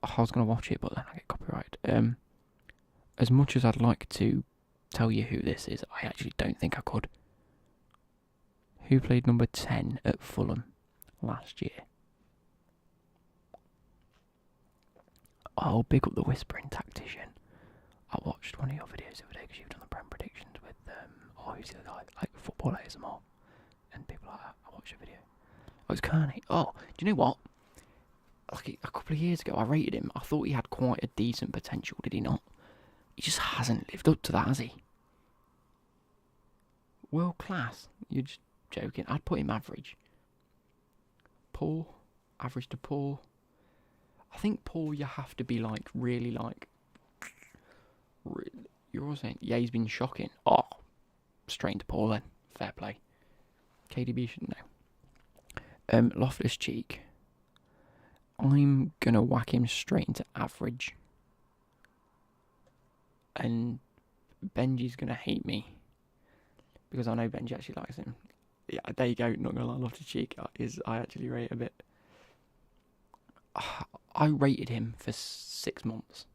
Oh, I was going to watch it, but then I get copyrighted. As much as I'd like to tell you who this is, I actually don't think I could. Who played number 10 at Fulham last year? Oh, big up the whispering tactician. I watched one of your videos the other day because you've done the Prem predictions with who's the other guy? Like football ASMR and people like that. I watched your video. Oh, it's QnA. Oh, do you know what? Like a couple of years ago, I rated him. I thought he had quite a decent potential. Did he not? He just hasn't lived up to that, has he? World class. You're just joking. I'd put him average. Poor. Average to poor. I think poor you have to be like, really like... You're all saying, yeah, he's been shocking. Oh, straight into poor then. Fair play. KDB should know. Loftus Cheek. I'm going to whack him straight into average. And Benji's going to hate me. Because I know Benji actually likes him. Yeah, there you go. Not going to lie, Loftus Cheek I actually rate a bit. I rated him for 6 months.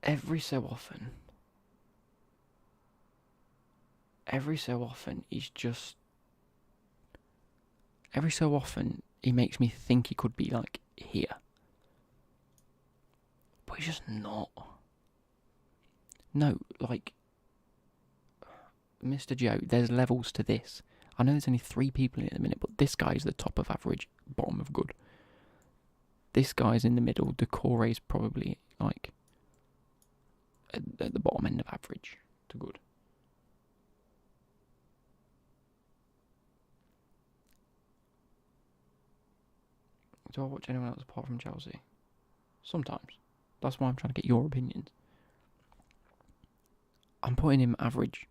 Every so often, he's just... Every so often, he makes me think he could be, like, here. But he's just not. No, like... Mr. Joe, there's levels to this. I know there's only 3 people in it at the minute, but this guy is the top of average, bottom of good. This guy's in the middle. Decore's probably, like... At the bottom end of average to good. Do I watch anyone else apart from Chelsea? Sometimes. That's why I'm trying to get your opinions. I'm putting him average.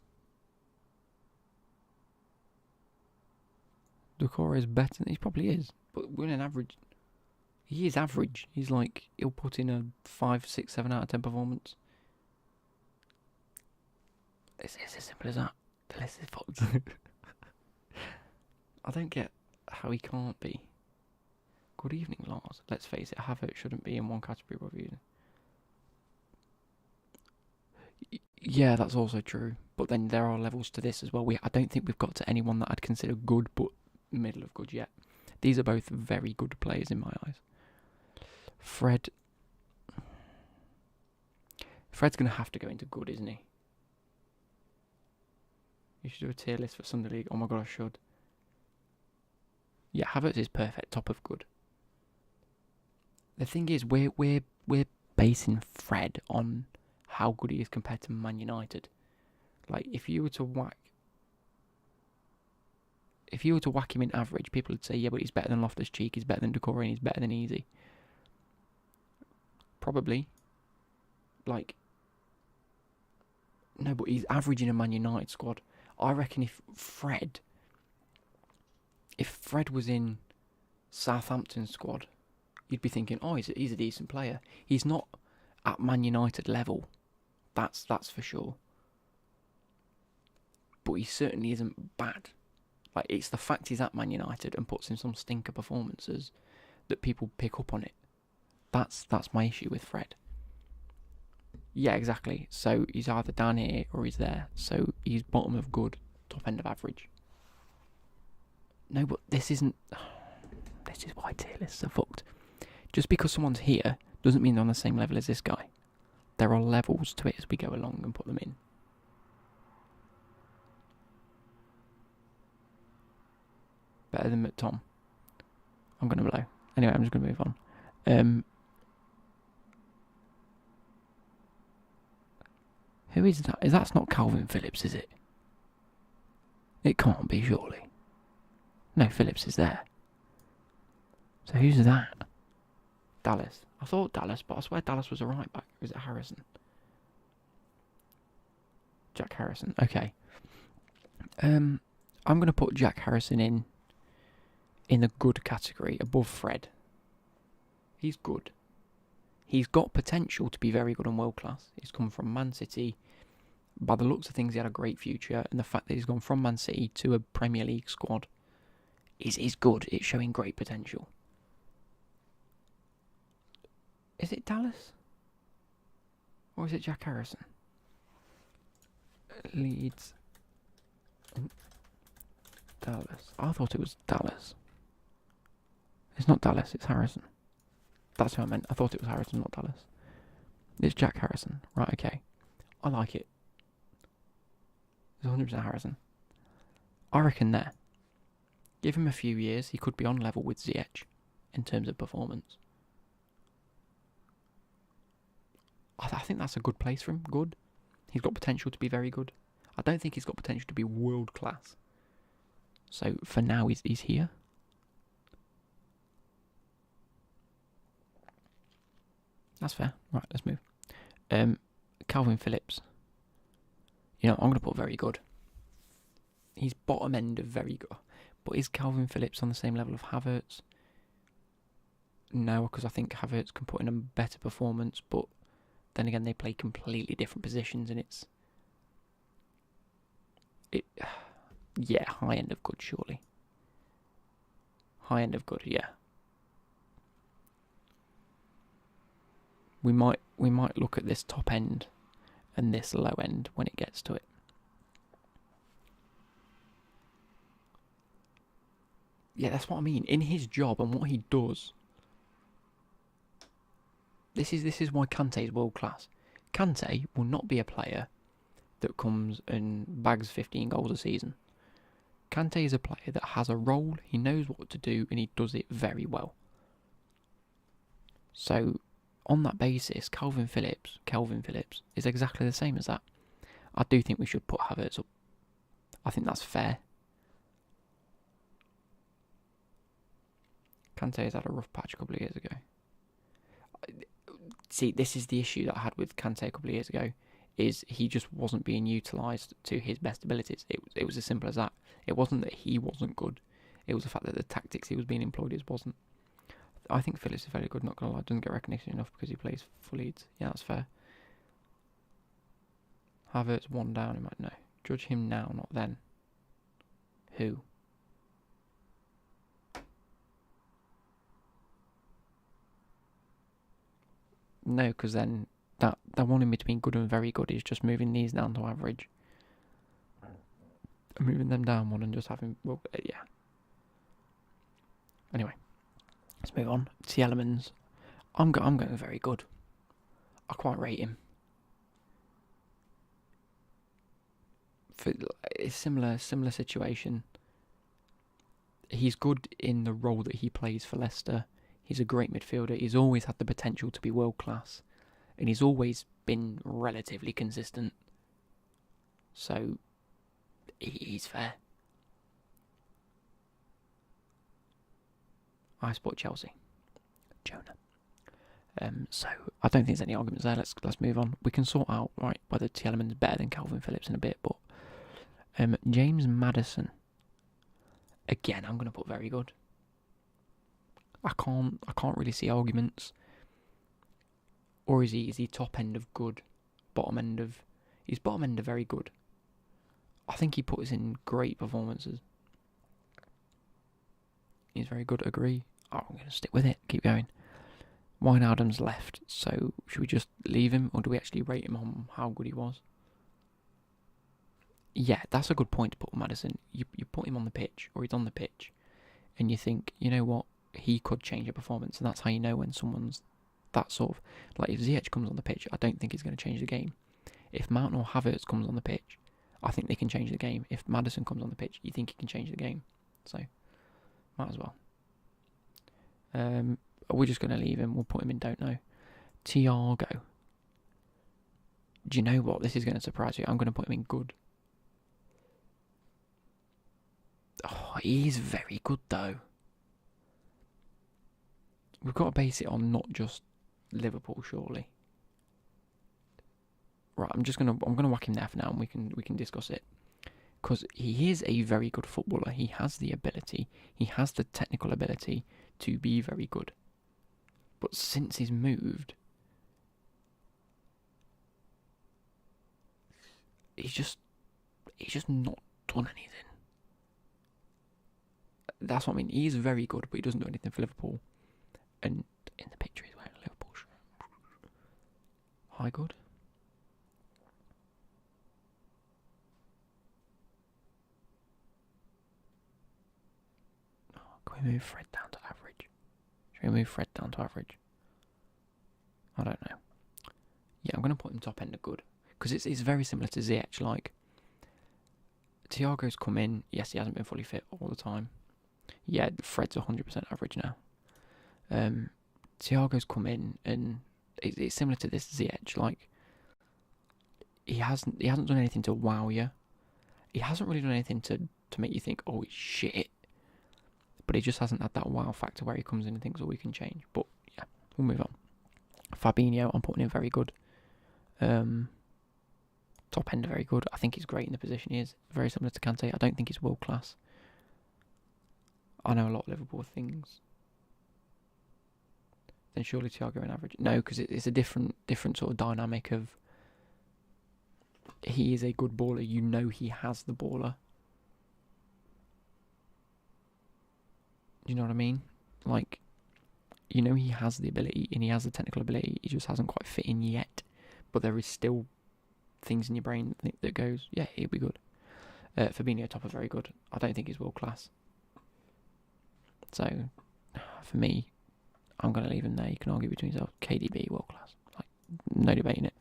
Decore is better. He probably is. But we're in an average. He is average. He's like, he'll put in a 5, 6, 7 out of 10 performance. It's as simple as that. The list is fucked. I don't get how he can't be. Good evening, Lars. Let's face it, Havertz shouldn't be in one category review. Yeah, that's also true. But then there are levels to this as well. I don't think we've got to anyone that I'd consider good, but middle of good yet. These are both very good players in my eyes. Fred's going to have to go into good, isn't he? You should do a tier list for Sunday League. Oh my god, I should. Yeah, Havertz is perfect, top of good. The thing is, we're basing Fred on how good he is compared to Man United. Like, if you were to whack him in average, people would say, yeah, but he's better than Loftus Cheek, he's better than Decore, and he's better than Easy. Probably. Like, no, but he's averaging a Man United squad. I reckon if Fred was in Southampton's squad, you'd be thinking, oh, he's a decent player. He's not at Man United level. That's for sure. But he certainly isn't bad. Like, it's the fact he's at Man United and puts in some stinker performances that people pick up on it. That's my issue with Fred. Yeah, exactly. So he's either down here or he's there. So he's bottom of good, top end of average. No, but this isn't... This is why tier lists are fucked. Just because someone's here doesn't mean they're on the same level as this guy. There are levels to it as we go along and put them in. Better than McTom. I'm going to blow. Anyway, I'm just going to move on. Who is that? That's not Calvin Phillips, is it? It can't be, surely. No, Phillips is there. So who's that? Dallas. I thought Dallas, but I swear Dallas was a right back. Or is it Harrison? Jack Harrison. Okay. I'm going to put Jack Harrison in the good category, above Fred. He's good. He's got potential to be very good and world class. He's come from Man City. By the looks of things, he had a great future, and the fact that he's gone from Man City to a Premier League squad is good. It's showing great potential. Is it Dallas? Or is it Jack Harrison? Leeds. Dallas. I thought it was Dallas. It's not Dallas, it's Harrison. That's what I meant. I thought it was Harrison, not Dallas. It's Jack Harrison. Right, okay. I like it. It's 100% Harrison. I reckon there. Give him a few years, he could be on level with Ziyech in terms of performance. I think that's a good place for him. Good. He's got potential to be very good. I don't think he's got potential to be world class. So for now, he's here. That's fair. Right, let's move. Calvin Phillips. I'm going to put very good. He's bottom end of very good. But is Calvin Phillips on the same level of Havertz? No, because I think Havertz can put in a better performance, but then again, they play completely different positions, and high end of good, surely. High end of good, yeah. We might look at this top end and this low end when it gets to it. Yeah, that's what I mean. In his job and what he does, this is why Kante is world class. Kante will not be a player that comes and bags 15 goals a season. Kante is a player that has a role, he knows what to do, and he does it very well. So, on that basis, Calvin Phillips is exactly the same as that. I do think we should put Havertz up. I think that's fair. Kante has had a rough patch a couple of years ago. See, this is the issue that I had with Kante a couple of years ago, is he just wasn't being utilised to his best abilities. It was as simple as that. It wasn't that he wasn't good. It was the fact that the tactics he was being employed as wasn't. I think Phillips is very good, not going to lie. Doesn't get recognition enough because he plays for Leeds. Yeah, that's fair. Havertz one down, he might know. Judge him now, not then. Who? No, because then that one in between good and very good is just moving these down to average. Moving them down one and just having, yeah. Anyway, let's move on. Tielemans, I'm going very good. I quite rate him. For a similar situation. He's good in the role that he plays for Leicester. He's a great midfielder. He's always had the potential to be world class, and he's always been relatively consistent. So he's fair. I support Chelsea. Jonah. So I don't think there's any arguments there. Let's move on. We can sort out whether Tielemans is better than Calvin Phillips in a bit, but James Maddison. Again, I'm going to put very good. I can't really see arguments. Or is he top end of good, bottom end of? He's bottom end of very good. I think he puts in great performances. He's very good. Agree. Oh, I'm going to stick with it. Keep going. Wijnaldum's left, so should we just leave him, or do we actually rate him on how good he was? Yeah, that's a good point to put Maddison. You put him on the pitch, or he's on the pitch, and you think, you know what, he could change a performance, and that's how you know when someone's that sort of, like if Ziyech comes on the pitch, I don't think he's going to change the game. If Mount or Havertz comes on the pitch, I think they can change the game. If Maddison comes on the pitch, you think he can change the game. So, might as well. We're just going to leave him. We'll put him in don't know. Thiago. Do you know what? This is going to surprise you. I'm going to put him in good. Oh, he's very good though. We've got to base it on not just Liverpool, surely. Right, I'm gonna whack him there for now, and we can discuss it. Because he is a very good footballer. He has the ability. He has the technical ability to be very good. But since he's moved, he's just not done anything. That's what I mean. He's very good, but he doesn't do anything for Liverpool. And in the picture, he's wearing a Liverpool shirt. High good. Can we move Fred down to average? Should we move Fred down to average? I don't know. Yeah, I'm going to put him top end of good. Because it's very similar to Ziyech. Like, Thiago's come in. Yes, he hasn't been fully fit all the time. Yeah, Fred's 100% average now. Thiago's come in, and it's similar to this Ziyech. Like, he hasn't done anything to wow you. He hasn't really done anything to make you think, oh, he's shit. But he just hasn't had that wow factor where he comes in and thinks, oh, we can change. But yeah, we'll move on. Fabinho, I'm putting in very good. top end are very good. I think he's great in the position he is. Very similar to Kante. I don't think he's world class. I know a lot of Liverpool things. Then surely Thiago and average. No, because it's a different sort of dynamic of. He is a good baller. You know he has the baller. You know what I mean? Like, you know he has the ability and he has the technical ability. He just hasn't quite fit in yet. But there is still things in your brain that goes, yeah, he'll be good. Fabinho, top are very good. I don't think he's world class. So, for me, I'm going to leave him there. You can argue between yourself. KDB, world class. Like, no debating it.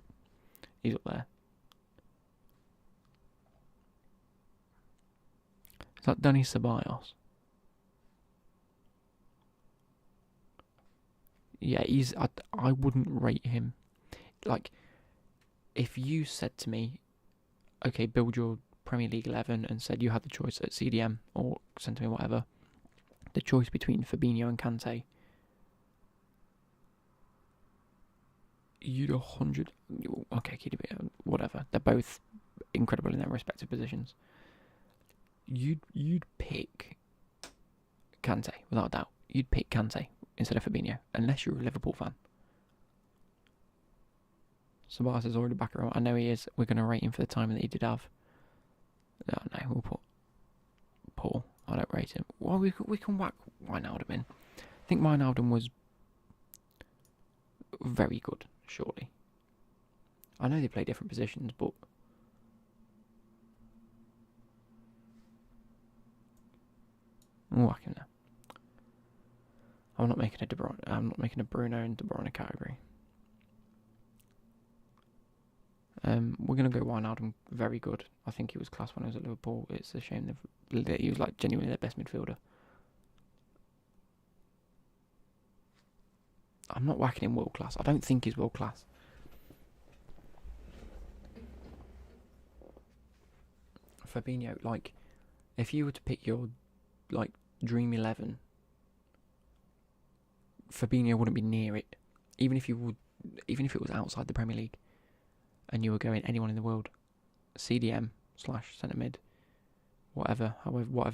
He's up there. Is that Dani Ceballos? Yeah, I wouldn't rate him. Like, if you said to me, okay, build your Premier League 11 and said you had the choice at CDM or centre mid, whatever, the choice between Fabinho and Kante, you'd 100. Okay, whatever. They're both incredible in their respective positions. You'd pick Kante without a doubt. You'd pick Kante instead of Fabinho, unless you're a Liverpool fan. Ceballos is already back around. I know he is. We're going to rate him for the time that he did have. No, we'll put Paul. I don't rate him. Well, we can whack Wijnaldum in. I think Wijnaldum was very good, surely. I know they play different positions, but we'll whack him there. I'm not making a Bruno and De Bruyne category. We're going to go Wijnaldum, very good. I think he was class when I was at Liverpool. It's a shame that he was like genuinely their best midfielder. I'm not whacking him world class. I don't think he's world class. Fabinho, like, if you were to pick your, like, dream 11, Fabinho wouldn't be near it. Even if it was outside the Premier League. And you were going anyone in the world, CDM / centre mid, whatever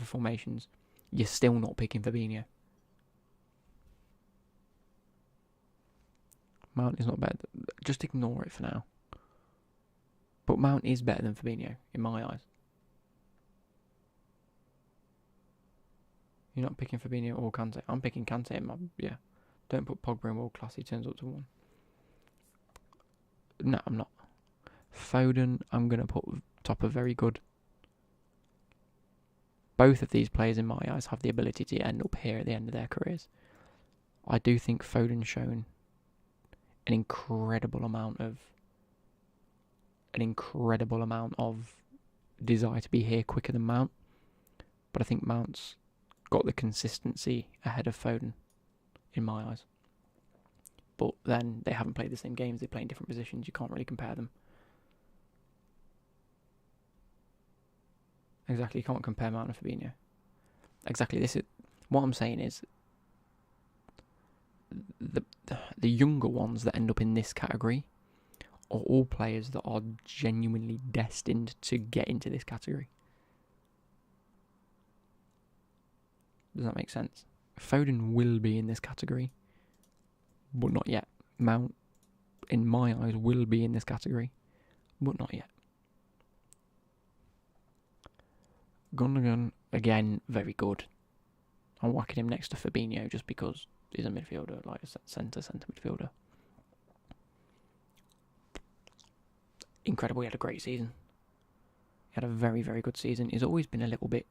formations, you're still not picking Fabinho. Mount is not better. Just ignore it for now. But Mount is better than Fabinho in my eyes. You're not picking Fabinho or Kante. I'm picking Kante in my Don't put Pogba in world class. He turns up to 1. No, I'm not. Foden, I'm going to put top of very good. Both of these players, in my eyes, have the ability to end up here at the end of their careers. I do think Foden's shown an incredible amount of desire to be here quicker than Mount. But I think Mount's got the consistency ahead of Foden, in my eyes. But then they haven't played the same games. They play in different positions. You can't really compare them. Exactly, you can't compare Mount and Fabinho. Exactly, what I'm saying is the younger ones that end up in this category are all players that are genuinely destined to get into this category. Does that make sense? Foden will be in this category, but not yet. Mount, in my eyes, will be in this category, but not yet. Gundogan, again, very good. I'm whacking him next to Fabinho just because he's a midfielder, like a centre midfielder. Incredible, he had a great season. He had a very, very good season. He's always been a little bit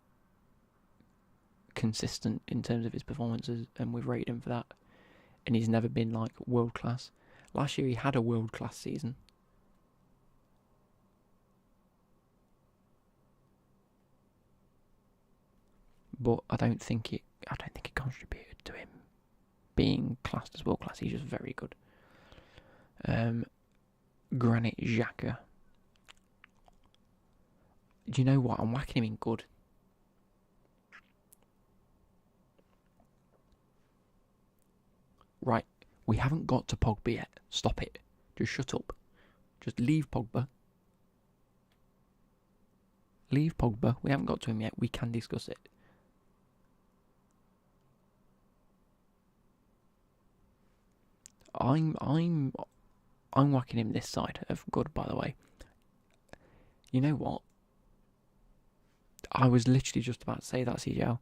consistent in terms of his performances, and we've rated him for that. And he's never been, like, world class. Last year he had a world class season. But I don't think it contributed to him being classed as world class. He's just very good. Granit Xhaka. Do you know what? I'm whacking him in good. Right, we haven't got to Pogba yet. Stop it. Just shut up. Just leave Pogba. Leave Pogba. We haven't got to him yet. We can discuss it. I'm whacking him this side of good, by the way. You know what? I was literally just about to say that, CJL.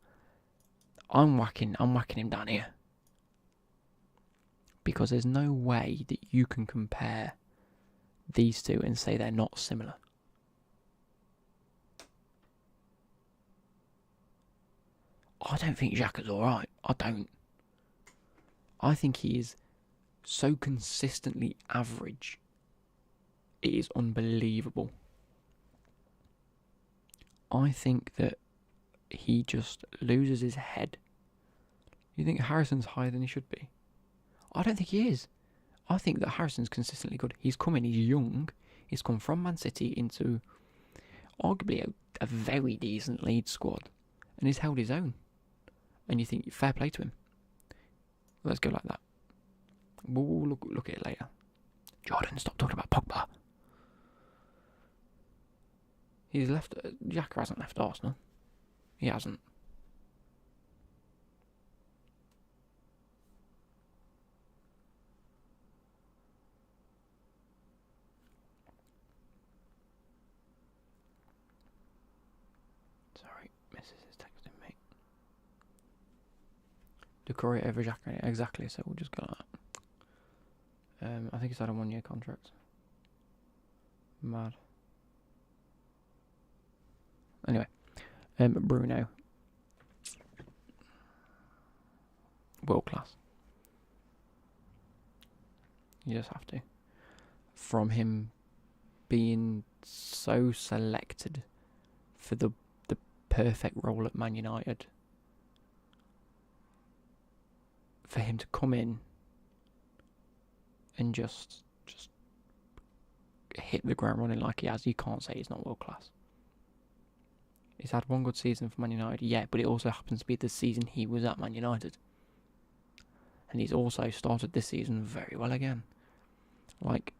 I'm whacking him down here. Because there's no way that you can compare these two and say they're not similar. I don't think Xhaka's alright. I don't. I think he is so consistently average. It is unbelievable. I think that he just loses his head. You think Harrison's higher than he should be? I don't think he is. I think that Harrison's consistently good. He's young. He's come from Man City into arguably a very decent Leeds squad. And he's held his own. And you think, fair play to him. Let's go like that. We'll look at it later. Jordan, stop talking about Pogba. He's left... Xhaka hasn't left Arsenal. He hasn't. Sorry, Mrs. is texting me. Decoria over Xhaka, exactly, so we'll just go like that. I think he's had a 1-year contract. Mad. Anyway, Bruno. World class. You just have to. From him being so selected for the perfect role at Man United, for him to come in and just hit the ground running like he has, you can't say he's not world class. He's had one good season for Man United, yeah, but it also happens to be the season he was at Man United. And he's also started this season very well again. Like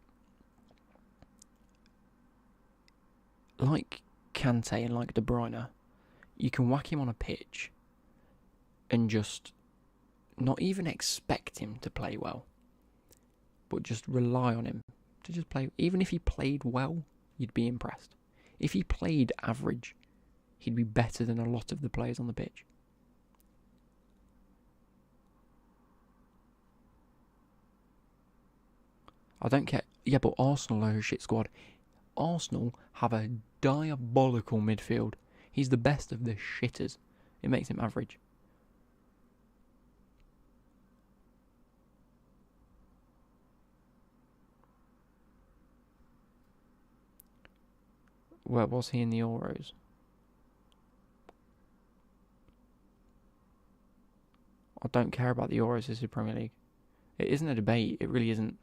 Kante and like De Bruyne, you can whack him on a pitch and just not even expect him to play well, but just rely on him to just play. Even if he played well, you'd be impressed. If he played average, he'd be better than a lot of the players on the pitch. I don't care. Yeah, but Arsenal are a shit squad. Arsenal have a diabolical midfield. He's the best of the shitters. It makes him average. Where was he in the Euros? I don't care about the Euros as the Premier League. It isn't a debate. It really isn't.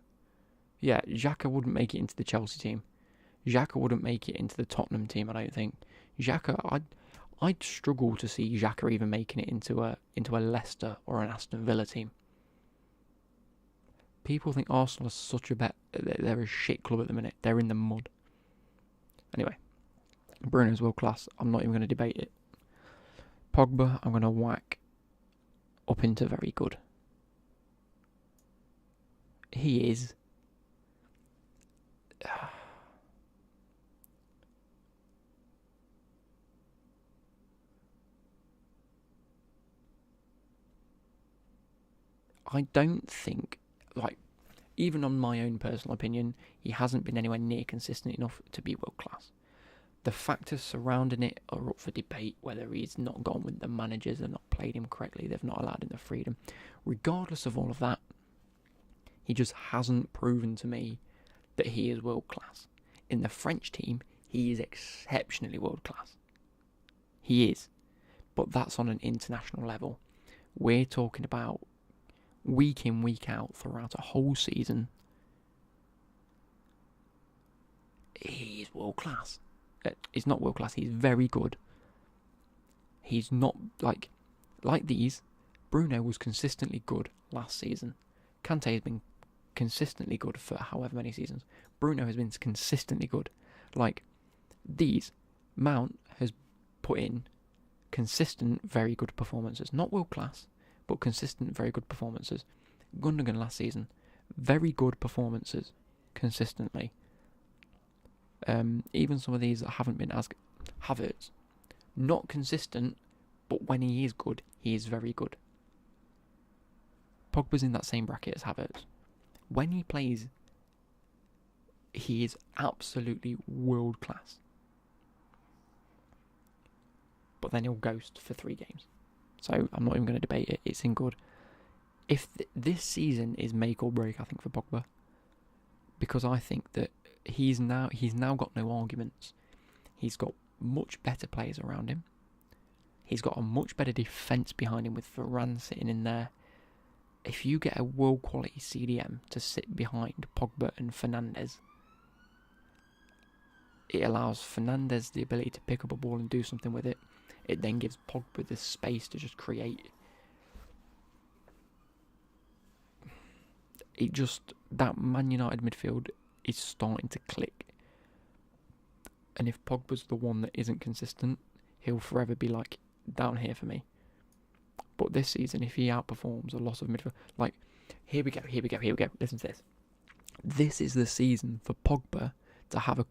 Yeah, Xhaka wouldn't make it into the Chelsea team. Xhaka wouldn't make it into the Tottenham team, I don't think. Xhaka, I'd struggle to see Xhaka even making it into a Leicester or an Aston Villa team. People think Arsenal are such a they're a shit club at the minute. They're in the mud. Anyway, Bruno's world class. I'm not even going to debate it. Pogba, I'm going to whack up into very good. He is. I don't think, even on my own personal opinion, he hasn't been anywhere near consistent enough to be world class. The factors surrounding it are up for debate, whether he's not gone with the managers, they've not played him correctly, they've not allowed him the freedom. Regardless of all of that, he just hasn't proven to me that he is world class. In the French team, he is exceptionally world class. He is. But that's on an international level. We're talking about week in, week out, throughout a whole season. He is world class. He's not world class, he's very good. He's not like these. Bruno was consistently good last season. Kante has been consistently good for however many seasons. Bruno has been consistently good. Like these, Mount has put in consistent, very good performances. Not world class, but consistent, very good performances. Gundogan last season, very good performances, consistently. Even some of these that haven't been as good. Havertz, not consistent, but when he is good, he is very good. Pogba's in that same bracket as Havertz. When he plays, he is absolutely world class. But then he'll ghost for 3 games. So I'm not even going to debate it. It's in good. If this season is make or break, I think, for Pogba, because I think that he's now got no arguments. He's got much better players around him. He's got a much better defence behind him with Varane sitting in there. If you get a world quality CDM to sit behind Pogba and Fernandes, it allows Fernandes the ability to pick up a ball and do something with it. It then gives Pogba the space to just create. That Man United midfield is starting to click. And if Pogba's the one that isn't consistent, he'll forever be like down here for me. But this season, if he outperforms a lot of midfield, like, here we go. Listen to this. This is the season for Pogba to have a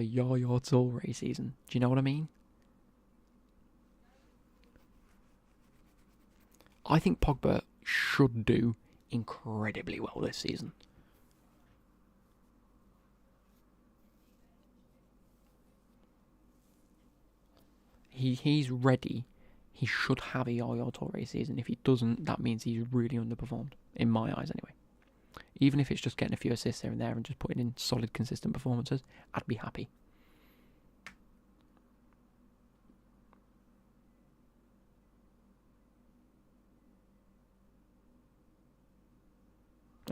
Yaya Toure season. Do you know what I mean? I think Pogba should do incredibly well this season. He's ready. He should have a Yaya Toure season. If he doesn't, that means he's really underperformed, in my eyes anyway. Even if it's just getting a few assists here and there and just putting in solid, consistent performances, I'd be happy.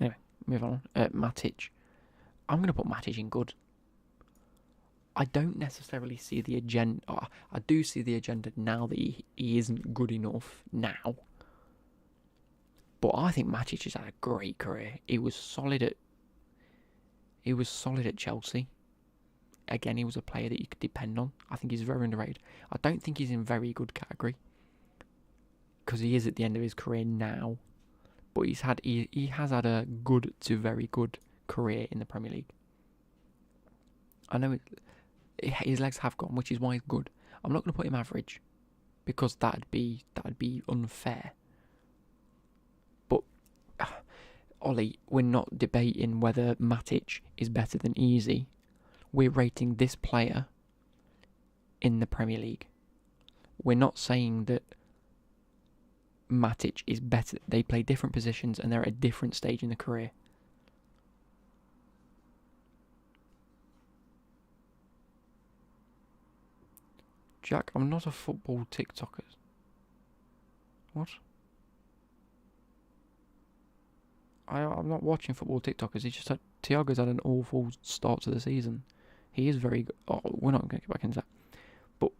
Anyway, move on. Matic. I'm going to put Matic in good. I don't necessarily see the agenda. I do see the agenda now that he isn't good enough now. But I think Matic has had a great career. He was solid at Chelsea. Again, he was a player that you could depend on. I think he's very underrated. I don't think he's in very good category, because he is at the end of his career now. But he has had a good to very good career in the Premier League. I know his legs have gone, which is why he's good. I'm not going to put him average, because that'd be unfair. But Ollie, we're not debating whether Matic is better than Easy. We're rating this player in the Premier League. We're not saying that Matic is better. They play different positions and they're at a different stage in the career. Jack, I'm not a football TikToker. What? I'm not watching football TikTokers. He just had Thiago's had an awful start to the season. He is very good. Oh, we're not going to get back into that.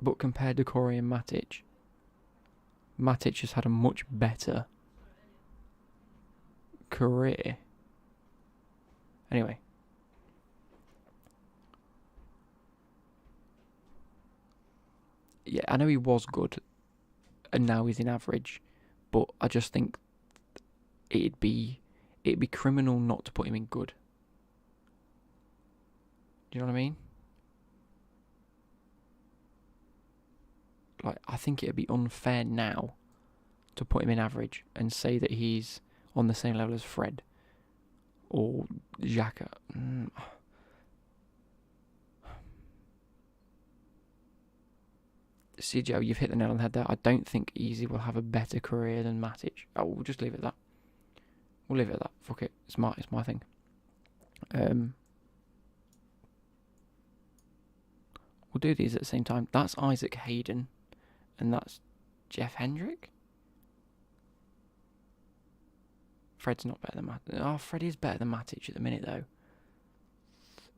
But compared to Corey and Matic has had a much better career. Anyway. Yeah, I know he was good, and now he's in average, but I just think it'd be criminal not to put him in good. Do you know what I mean? Like, I think it'd be unfair now to put him in average and say that he's on the same level as Fred or Xhaka. See, Joe, you've hit the nail on the head there. I don't think Easy will have a better career than Matic. Oh, we'll just leave it at that. We'll leave it at that. Fuck it. It's my thing. We'll do these at the same time. That's Isaac Hayden, and that's Jeff Hendrick. Fred's not better than Matic. Oh, Fred is better than Matic at the minute, though.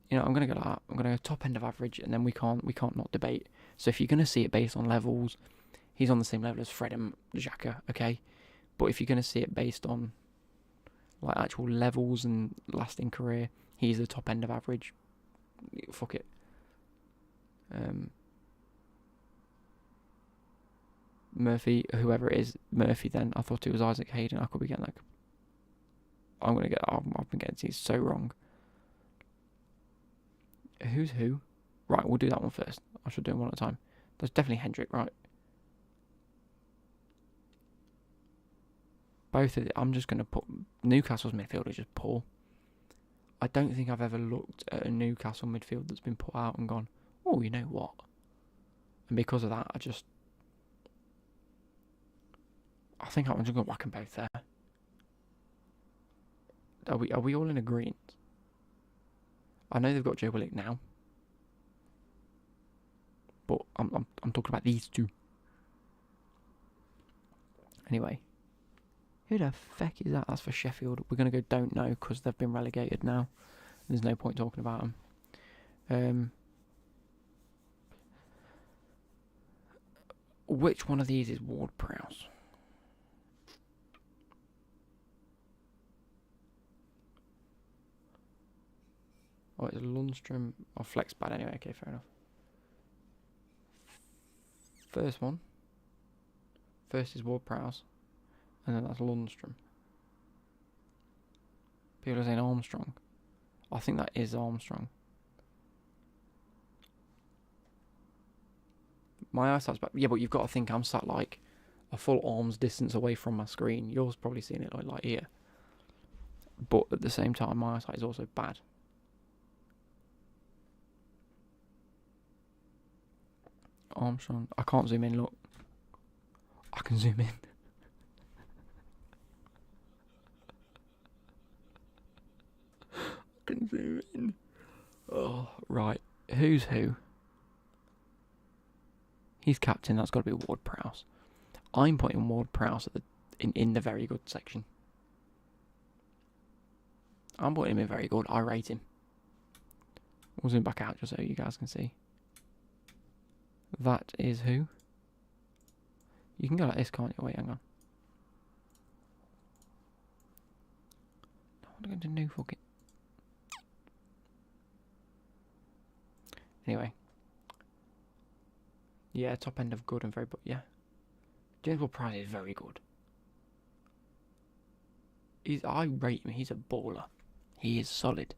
You know, I'm going to go like that. I'm going to go top end of average, and then we can't not debate. So if you're going to see it based on levels, he's on the same level as Fred and Xhaka, okay? But if you're going to see it based on like actual levels and lasting career, he's the top end of average. fuck it. Murphy, whoever it is, Murphy. Then I thought it was Isaac Hayden. I could be getting like. I've been getting these so wrong. Who's who? Right, we'll do that one first. I should do them one at a time. That's definitely Hendrick, right? Both of them. I'm just going to put Newcastle's midfield is just poor. I don't think I've ever looked at a Newcastle midfield that's been put out and gone, oh, you know what? And because of that, I think I'm just going to whack them both there. Are we all in agreement? I know they've got Joe Willock now, but I'm talking about these two. Anyway, who the feck is that? That's for Sheffield. We're going to go don't know because they've been relegated now. There's no point talking about them. Which one of these is Ward-Prowse? Oh, it's Lundstrom. Oh, Flex bad anyway. Okay, fair enough. First one. First is Ward-Prowse. And then that's Lundstrom. People are saying Armstrong. I think that is Armstrong. My eyesight's back. Yeah, but you've got to think I'm sat like a full arm's distance away from my screen. Yours probably seeing it like here. But at the same time, my eyesight is also bad. Armstrong. I can't zoom in, look. I can zoom in. I can zoom in. Oh, right. Who's who? He's captain. That's got to be Ward-Prowse. I'm putting Ward-Prowse at in the very good section. I'm putting him in very good. I rate him. We'll zoom back out just so you guys can see. That is who? You can go like this, can't you? Wait, hang on. I'm going to new fucking. Anyway. Yeah, top end of good and very, but yeah. James Ward-Prowse is very good. I rate him. He's a baller. He is solid.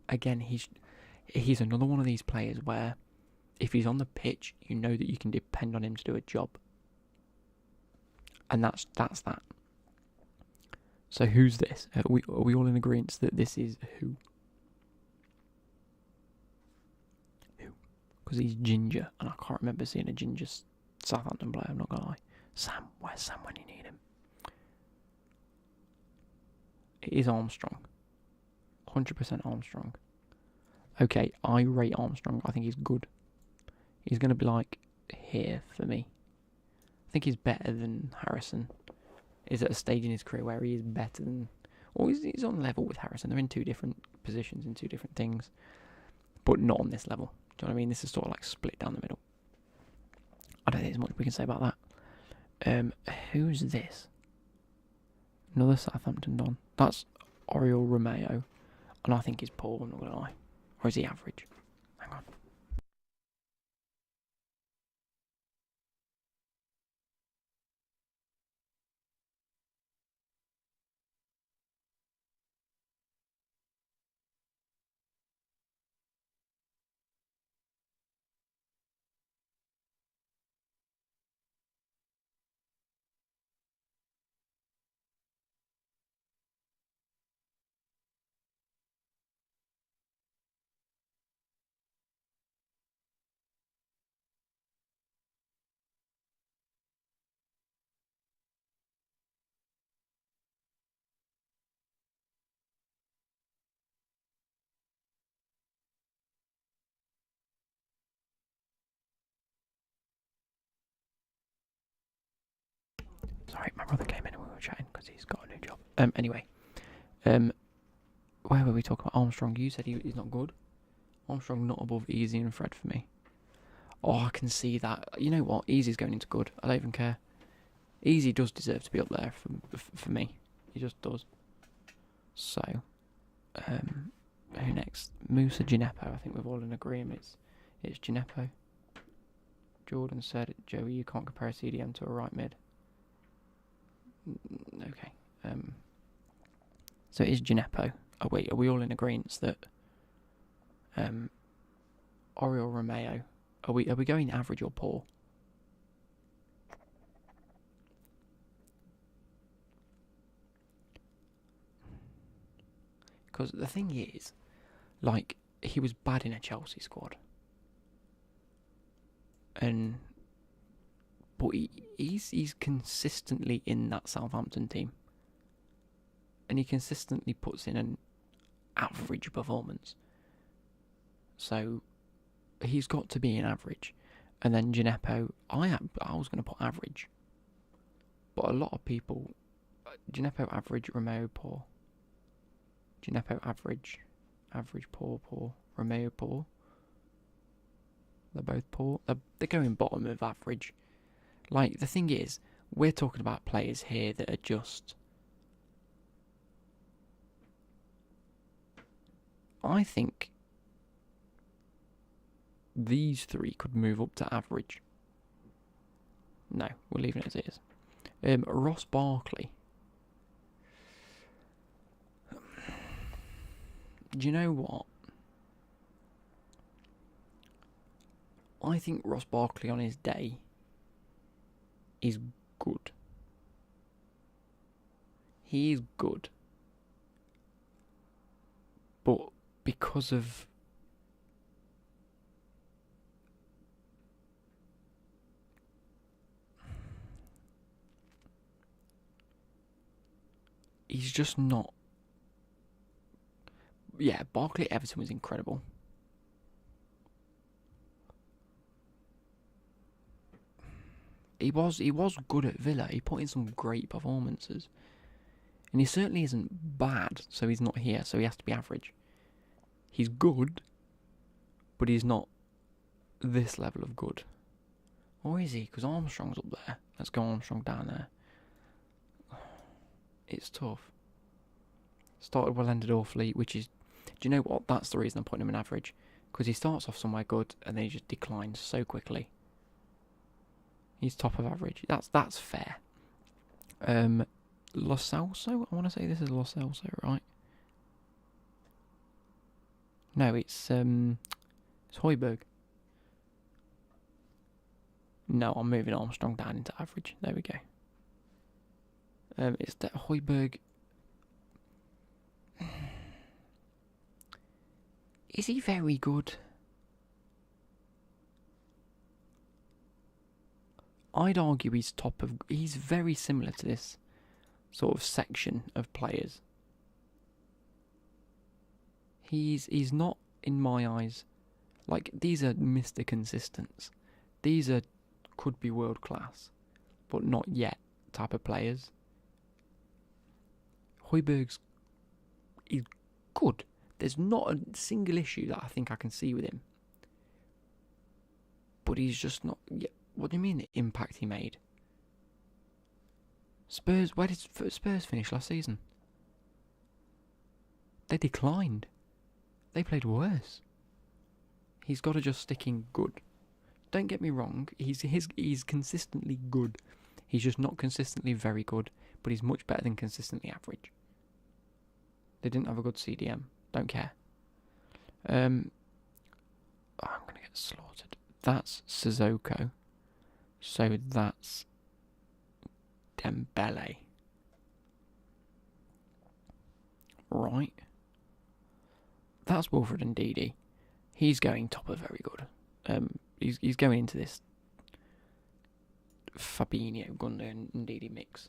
Again, he's another one of these players where if he's on the pitch, you know that you can depend on him to do a job. And that's that. So who's this? Are we all in agreement that this is who? Because he's ginger, and I can't remember seeing a ginger Southampton player, I'm not going to lie. Sam, where's Sam when you need him? It is Armstrong. 100% Armstrong. Okay, I rate Armstrong. I think he's good. He's going to be like here for me. I think he's better than Harrison. He's at a stage in his career where he is better than... Or he's on level with Harrison. They're in two different positions, in two different things. But not on this level. Do you know what I mean? This is sort of like split down the middle. I don't think there's much we can say about that. Who's this? Another Southampton Don. That's Oriol Romeo. And I think he's poor, I'm not going to lie. Or is he average? Hang on. Sorry, my brother came in and we were chatting because he's got a new job. Anyway. Where were we talking about? Armstrong, you said he's not good. Armstrong not above Easy and Fred for me. Oh, I can see that. You know what? Easy's going into good. I don't even care. Easy does deserve to be up there for me. He just does. So, Who next? Musa Gineppo. I think we're all in agreement. It's Gineppo. Jordan said, Joey, you can't compare a CDM to a right mid. Okay. So it is Gineppo. Oh wait, are we all in agreement that Oriol Romeo? Are we going average or poor? Because the thing is, like, he was bad in a Chelsea squad. But he's consistently in that Southampton team. And he consistently puts in an average performance. So he's got to be an average. And then Gineppo, I was going to put average. But a lot of people, Gineppo average, Romeo poor. Gineppo average, poor, Romeo poor. They're both poor. They're going bottom of average. Like, the thing is, we're talking about players here that are just... I think these three could move up to average. No, we're leaving it as it is. Ross Barkley. Do you know what? I think Ross Barkley on his day is good. He is good. But because of... He's just not... Yeah, Barkley at Everton was incredible. He was good at Villa. He put in some great performances. And he certainly isn't bad, so he's not here, so he has to be average. He's good, but he's not this level of good. Or is he? Because Armstrong's up there. Let's go Armstrong down there. It's tough. Started well, ended awfully, which is... Do you know what? That's the reason I'm putting him in average. Because he starts off somewhere good, and then he just declines so quickly. He's top of average. That's fair. Lo Celso? I want to say this is Lo Celso, right? No, it's Højbjerg. No, I'm moving Armstrong down into average. There we go. It's that Højbjerg. Is he very good? I'd argue he's very similar to this sort of section of players. He's not, in my eyes, like, these are Mr. Consistents. These could be world class, but not yet type of players. Højbjerg's is good. There's not a single issue that I think I can see with him. But he's just not... Yeah, what do you mean the impact he made? Spurs, where did Spurs finish last season? They declined. They played worse. He's got to just stick in good. Don't get me wrong, he's consistently good. He's just not consistently very good, but he's much better than consistently average. They didn't have a good CDM. Don't care. I'm going to get slaughtered. That's Sissoko. So that's Dembele. Right. That's Wilfred and Ndidi. He's going top of very good. He's going into this Fabinho, Gundogan and Ndidi mix.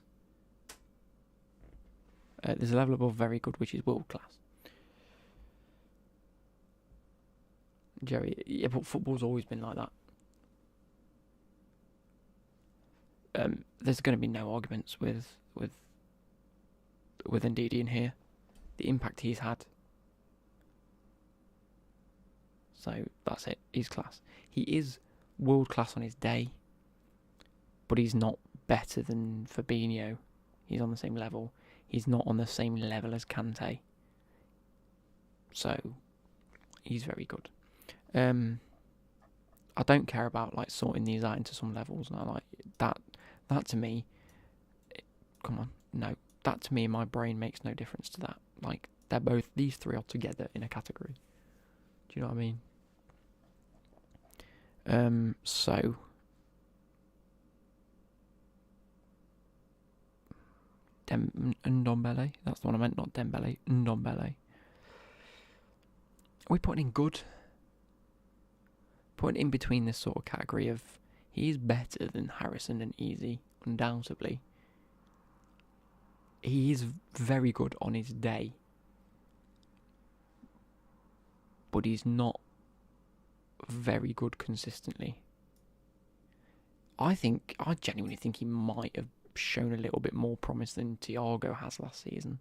There's a level above very good, which is world class. Jerry, yeah, but football's always been like that. There's going to be no arguments with Ndidi in here. The impact he's had. So that's it. He's class. He is world class on his day, but he's not better than Fabinho. He's on the same level. He's not on the same level as Kante. So he's very good. I don't care about like sorting these out into some levels. And I like that. That to me, come on, no. That to me, in my brain makes no difference to that. Like they're both, these three are together in a category. Do you know what I mean? So Ndombele, that's the one I meant, not Dembele. Ndombele. Are we putting in good? Putting in between this sort of category of he's better than Harrison and Easy, undoubtedly. He is very good on his day, but he's not very good consistently. I genuinely think he might have shown a little bit more promise than Thiago has last season,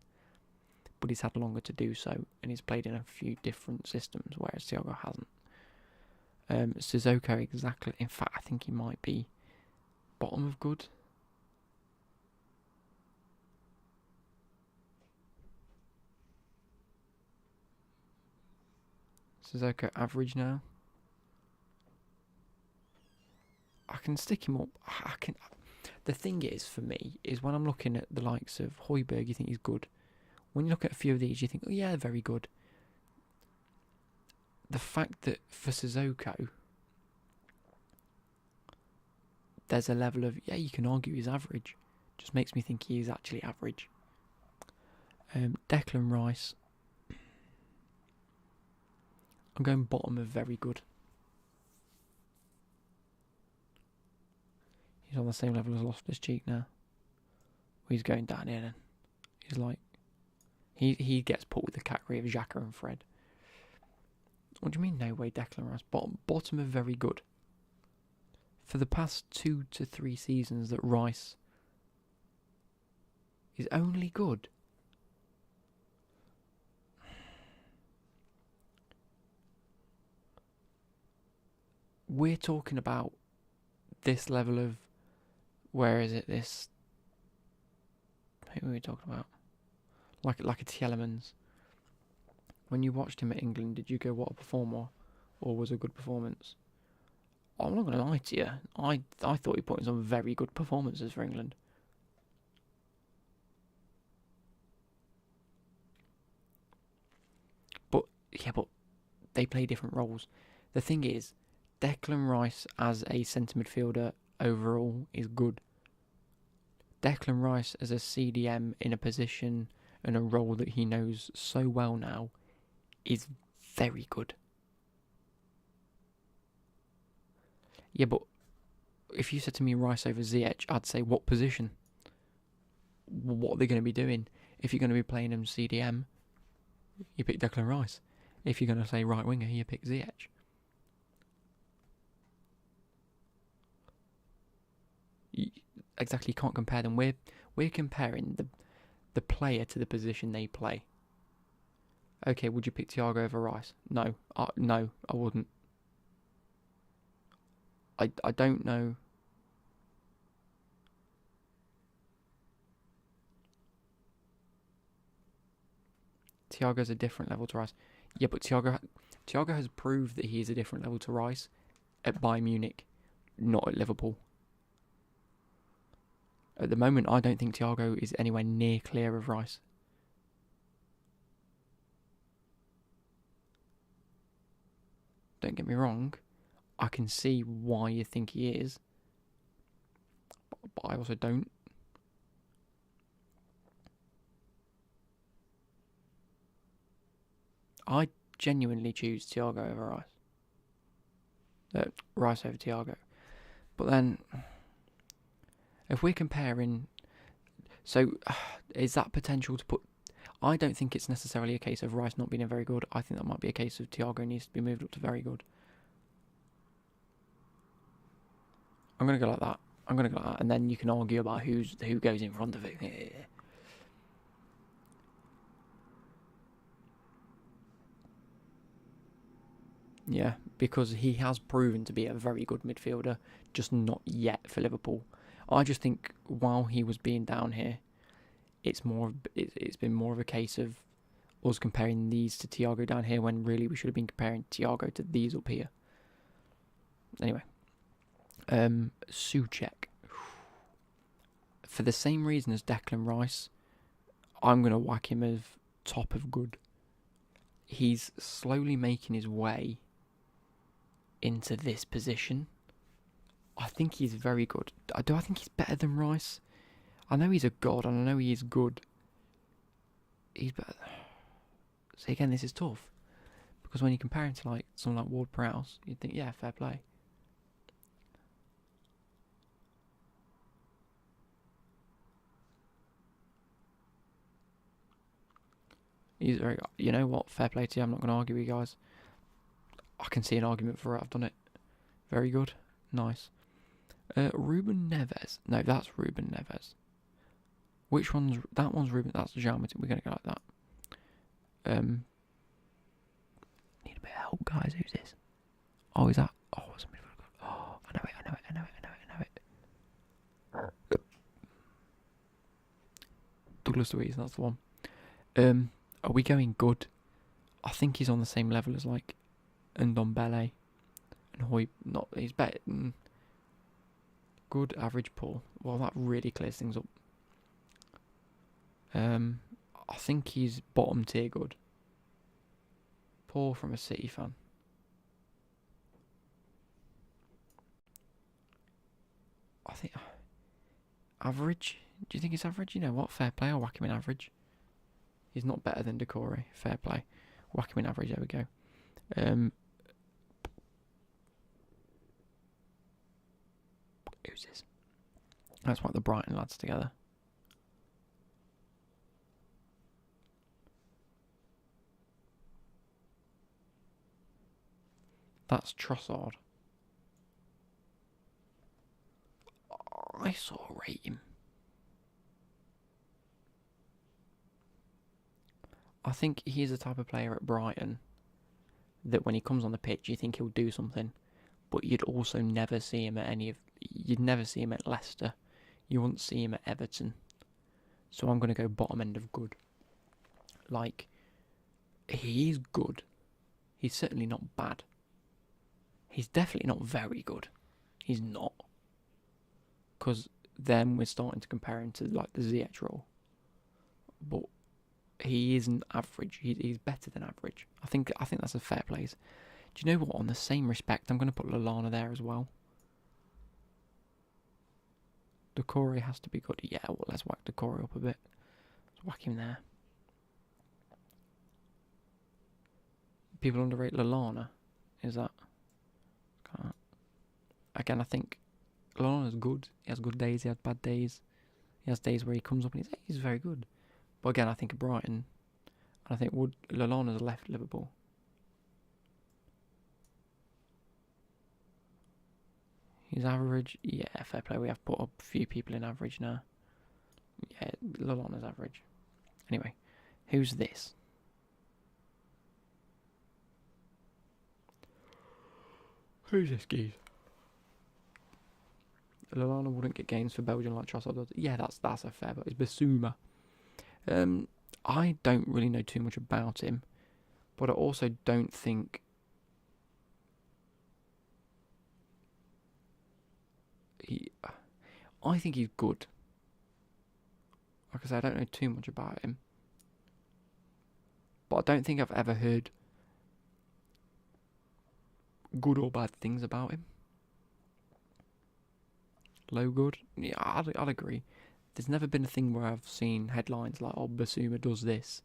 but he's had longer to do so, and he's played in a few different systems, whereas Thiago hasn't. Sissoko, exactly. In fact, I think he might be bottom of good. Sissoko average now. I can stick him up. The thing is, for me, is when I'm looking at the likes of Højbjerg, you think he's good. When you look at a few of these, you think, oh yeah, very good. The fact that for Sissoko, there's a level of, yeah, you can argue he's average, just makes me think he is actually average. Declan Rice, I'm going bottom of very good. He's on the same level as Loftus-Cheek now. He's going down here then. He's like, he gets put with the category of Xhaka and Fred. What do you mean, no way, Declan Rice? Bottom of very good. For the past 2 to 3 seasons that Rice is only good. We're talking about this level of, where is it, this, who are we talking about? Like a Tielemans. When you watched him at England, did you go, what a performer? Or was it a good performance? I'm not going to lie to you. I thought he put in some very good performances for England. But they play different roles. The thing is, Declan Rice as a centre midfielder overall is good. Declan Rice as a CDM in a position and a role that he knows so well now is very good. Yeah, but if you said to me Rice over Ziyech, I'd say what position? What are they going to be doing? If you're going to be playing him CDM, you pick Declan Rice. If you're going to say right winger, you pick Ziyech. Exactly, you can't compare them. We're comparing the player to the position they play. Okay, would you pick Thiago over Rice? No, no, I wouldn't. I don't know. Thiago's a different level to Rice. Yeah, but Thiago has proved that he is a different level to Rice at Bayern Munich, not at Liverpool. At the moment, I don't think Thiago is anywhere near clear of Rice. Don't get me wrong, I can see why you think he is, but I also don't. I genuinely choose Thiago over Rice. Rice over Thiago. But then, if we're comparing, so is that potential to put? I don't think it's necessarily a case of Rice not being very good. I think that might be a case of Thiago needs to be moved up to very good. I'm going to go like that. And then you can argue about who goes in front of it. Yeah, because he has proven to be a very good midfielder, just not yet for Liverpool. I just think while he was being down here, it's been more of a case of us comparing these to Thiago down here when really we should have been comparing Thiago to these up here. Anyway, Souček. For the same reason as Declan Rice, I'm going to whack him as top of good. He's slowly making his way into this position. I think he's very good. Do I think he's better than Rice? I know he's a god, and I know he is good. He's better. So again, this is tough. Because when you compare him to like someone like Ward-Prowse, you'd think, yeah, fair play. He's very, you know what, fair play to you, I'm not going to argue with you guys. I can see an argument for it, I've done it. Very good, nice. Ruben Neves, no, that's Ruben Neves. Which one's, that one's Ruben, that's Juan. We're going to go like that. Need a bit of help, guys, who's this? Oh, is that, oh, somebody, oh, I know it. Douglas Luiz, that's the one. Are we going good? I think he's on the same level as like Ndombele and Hoy. Not, he's better than good, average, poor. Well, that really clears things up. I think he's bottom tier good. Poor from a City fan. I think average. Do you think it's average? You know what? Fair play. I'll whack him in average. He's not better than Decore. Fair play. Whack him in average. There we go. Who's this? Let's whack the Brighton lads together. That's Trossard. I sort of rate him. I think he's the type of player at Brighton that when he comes on the pitch, you think he'll do something, but you'd also never see him at you'd never see him at Leicester. You wouldn't see him at Everton. So I'm going to go bottom end of good. Like, he's good. He's certainly not bad. He's definitely not very good. He's not. Because then we're starting to compare him to like the Ziyech role. But he isn't average. He's better than average. I think that's a fair place. Do you know what? On the same respect, I'm going to put Lallana there as well. Decore has to be good. Yeah, well, let's whack Decore up a bit. Let's whack him there. People underrate Lallana. Is that? Can't. Again, I think Lallana's good. He has good days. He has bad days. He has days where he comes up and he's very good. But again, I think of Brighton. And I think Lallana's left Liverpool. He's average. Yeah, fair play. We have put up a few people in average now. Yeah, Lallana's average. Anyway, who's this? Who's this geez? Lallana wouldn't get games for Belgium like Trossard does. Yeah, that's a fair, but it's Basuma. I don't really know too much about him, but I also don't think I think he's good. Like I said, I don't know too much about him, but I don't think I've ever heard good or bad things about him. Low good? Yeah, I'd agree. There's never been a thing where I've seen headlines like, "Oh, Basuma does this,"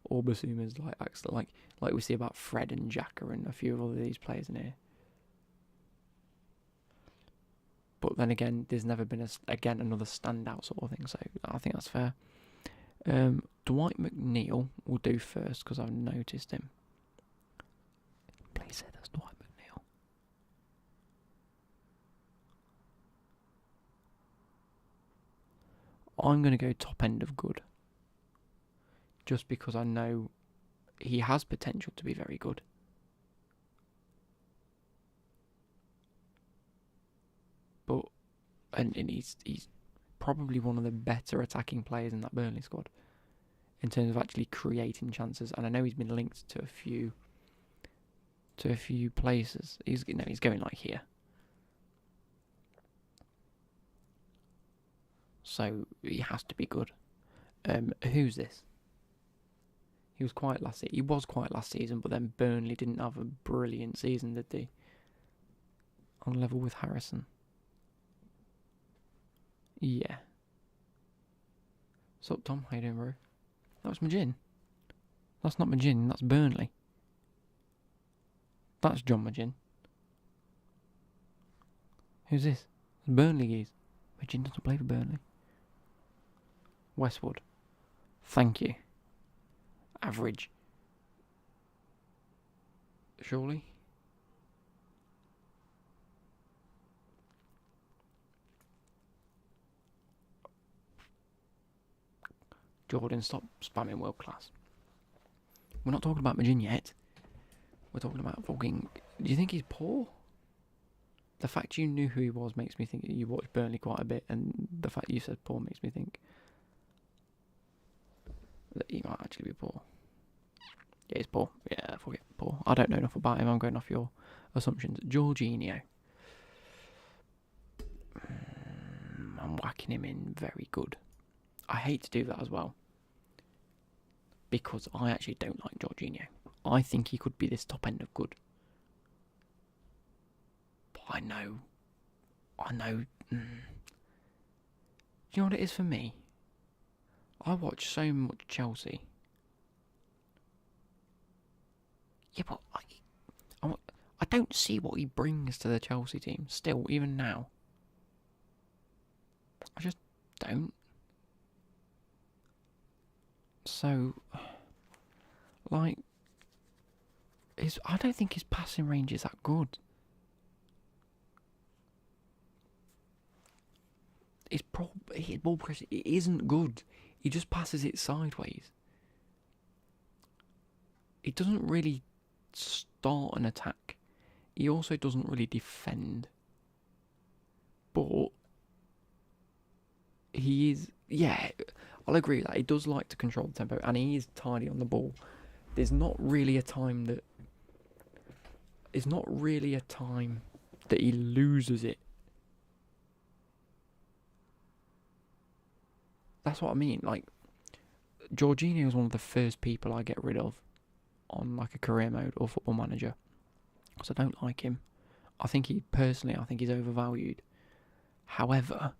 or "Basuma's like excellent," like we see about Fred and Xhaka and a few of all of these players in here. But then again, there's never been another standout sort of thing. So I think that's fair. Dwight McNeil will do first because I've noticed him. Please say that's Dwight McNeil. I'm going to go top end of good. Just because I know he has potential to be very good. But and he's probably one of the better attacking players in that Burnley squad. in terms of actually creating chances. And I know he's been linked to a few places. He's going like here. So he has to be good. Who's this? He was quiet last season. He was quiet last season, but then Burnley didn't have a brilliant season, did they? On level with Harrison. Yeah. What's up, Tom? How you doing, bro? That was Majin. That's not Majin, that's Burnley. That's John Majin. Who's this? Burnley geese. Majin doesn't play for Burnley. Westwood. Thank you. Average. Surely? Jordan, stop spamming world class. We're not talking about Majin yet. We're talking about fucking... Do you think he's poor? The fact you knew who he was makes me think you watched Burnley quite a bit, and the fact you said poor makes me think that he might actually be poor. Yeah, he's poor. Yeah, fuck it, poor. I don't know enough about him. I'm going off your assumptions. Jorginho. I'm whacking him in very good. I hate to do that as well, because I actually don't like Jorginho. I think he could be this top end of good. But I know. Do you know what it is for me? I watch so much Chelsea. Yeah, but I don't see what he brings to the Chelsea team still, even now. I just don't. So, like, I don't think his passing range is that good. His ball pressure, it isn't good. He just passes it sideways. He doesn't really start an attack. He also doesn't really defend. But he is, yeah, I'll agree with that. He does like to control the tempo, and he is tidy on the ball. There's not really a time that he loses it. That's what I mean. Like, Jorginho is one of the first people I get rid of on like a career mode or Football Manager, because I don't like him. I think he's overvalued. However,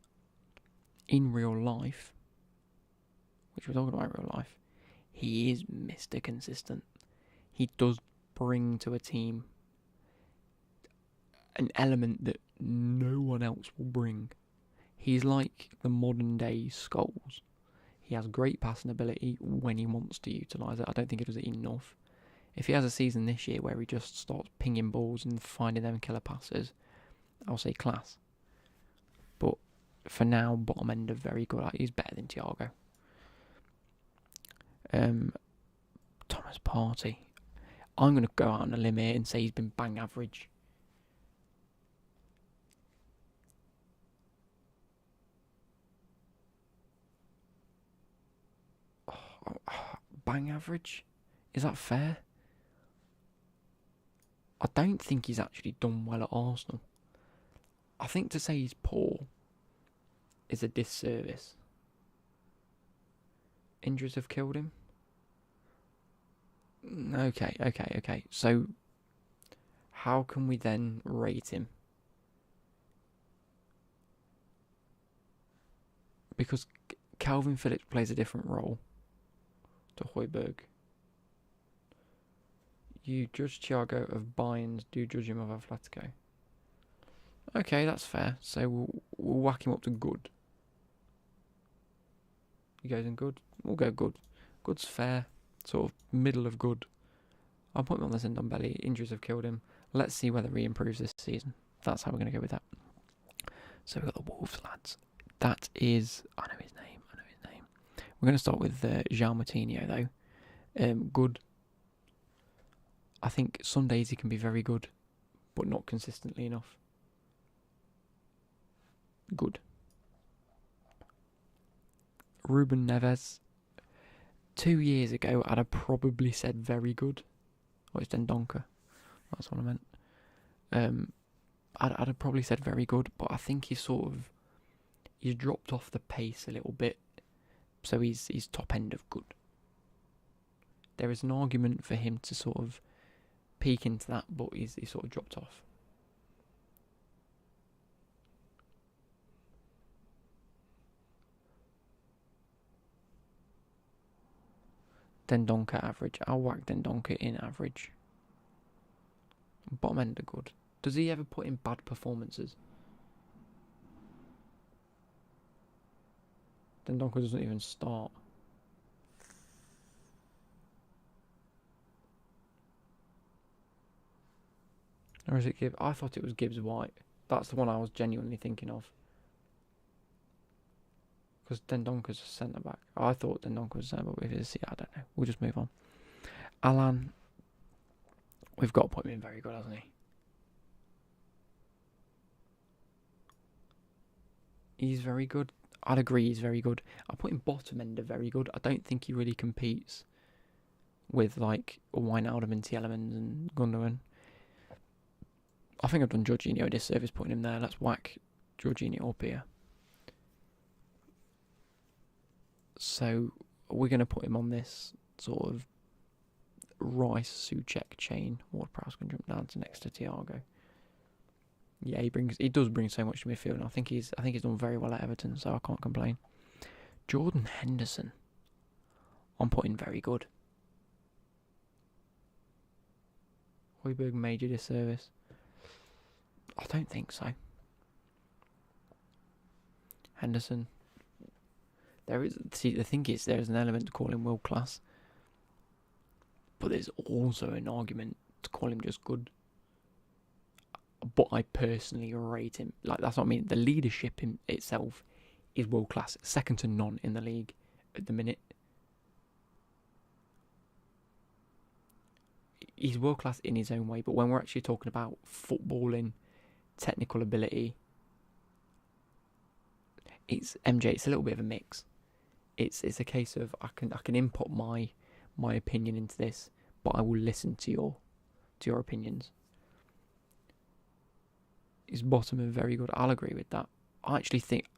in real life, which we're talking about real life, he is Mr. Consistent. He does bring to a team an element that no one else will bring. He's like the modern day Scholes. He has great passing ability when he wants to utilise it. I don't think he does it enough. If he has a season this year where he just starts pinging balls and finding them killer passes, I'll say class. But for now, bottom end of very good. He's better than Thiago. Thomas Partey. I'm going to go out on a limb here and say he's been bang average. Bang average? Is that fair? I don't think he's actually done well at Arsenal. I think to say he's poor is a disservice. Injuries have killed him? Okay. So, how can we then rate him? Because Calvin Phillips plays a different role to Højbjerg. You judge Thiago of Bayern's, do judge him of Atletico. Okay, that's fair. So we'll whack him up to good. He goes in good. We'll go good. Good's fair. Sort of middle of good. I'll put him on the Zindon belly. Injuries have killed him. Let's see whether he improves this season. That's how we're going to go with that. So we've got the Wolves lads. That is... I know his name. We're going to start with João Moutinho though. Good. I think some days he can be very good, but not consistently enough. Good. Ruben Neves. 2 years ago, I'd have probably said very good. Oh, it's Dendonka. That's what I meant. I'd have probably said very good, but I think he's dropped off the pace a little bit, so he's top end of good. There is an argument for him to sort of peak into that, but he's sort of dropped off. Dendonka average. I'll whack Dendonka in average. Bottom end of good. Does he ever put in bad performances? Dendonka doesn't even start. Or is it Gibbs? I thought it was Gibbs White. That's the one I was genuinely thinking of. Because Dendonka's a centre back. I thought Dendonka was a centre back, but if it's, I don't know. We'll just move on. Alan, we've got to put him in very good, hasn't he? He's very good. I'd agree he's very good. I put him bottom end of very good. I don't think he really competes with like Wijnaldum and Tielemans and Gundogan. I think I've done Jorginho a disservice putting him there. Let's whack Jorginho up here. So we're going to put him on this sort of Rice Souček chain. Ward-Prowse can jump down to next to Thiago. Yeah, he does bring so much to midfield, and I think he's done very well at Everton, so I can't complain. Jordan Henderson, I'm putting very good. Højbjerg major disservice. I don't think so. Henderson. The thing is, there is an element to call him world class, but there's also an argument to call him just good. But I personally rate him. Like, that's what I mean. The leadership in itself is world class, second to none in the league at the minute. He's world class in his own way, but when we're actually talking about footballing, technical ability, it's MJ. It's a little bit of a mix. It's a case of I can input my opinion into this, but I will listen to your opinions. His bottom are very good. I'll agree with that. I actually think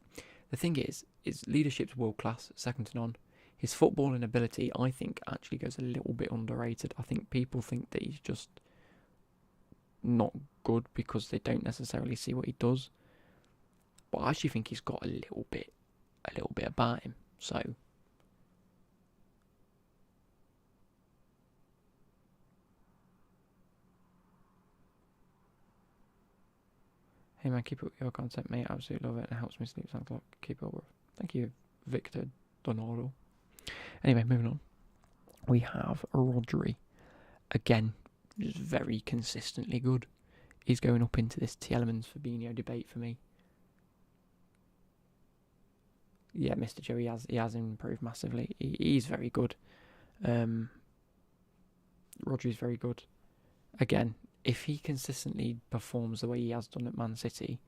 the thing is leadership's world class, second to none. His footballing ability, I think, actually goes a little bit underrated. I think people think that he's just not good because they don't necessarily see what he does. But I actually think he's got a little bit about him. So hey man, keep up your content, mate. Absolutely love it. It helps me sleep. Sounds like keep it up. Thank you, Victor Donaldo. Anyway, moving on. We have Rodri. Again, just very consistently good. He's going up into this Tielemans Fabinho debate for me. Yeah, Mr. Joe, he has improved massively. He's very good. Rodri's very good. Again, if he consistently performs the way he has done at Man City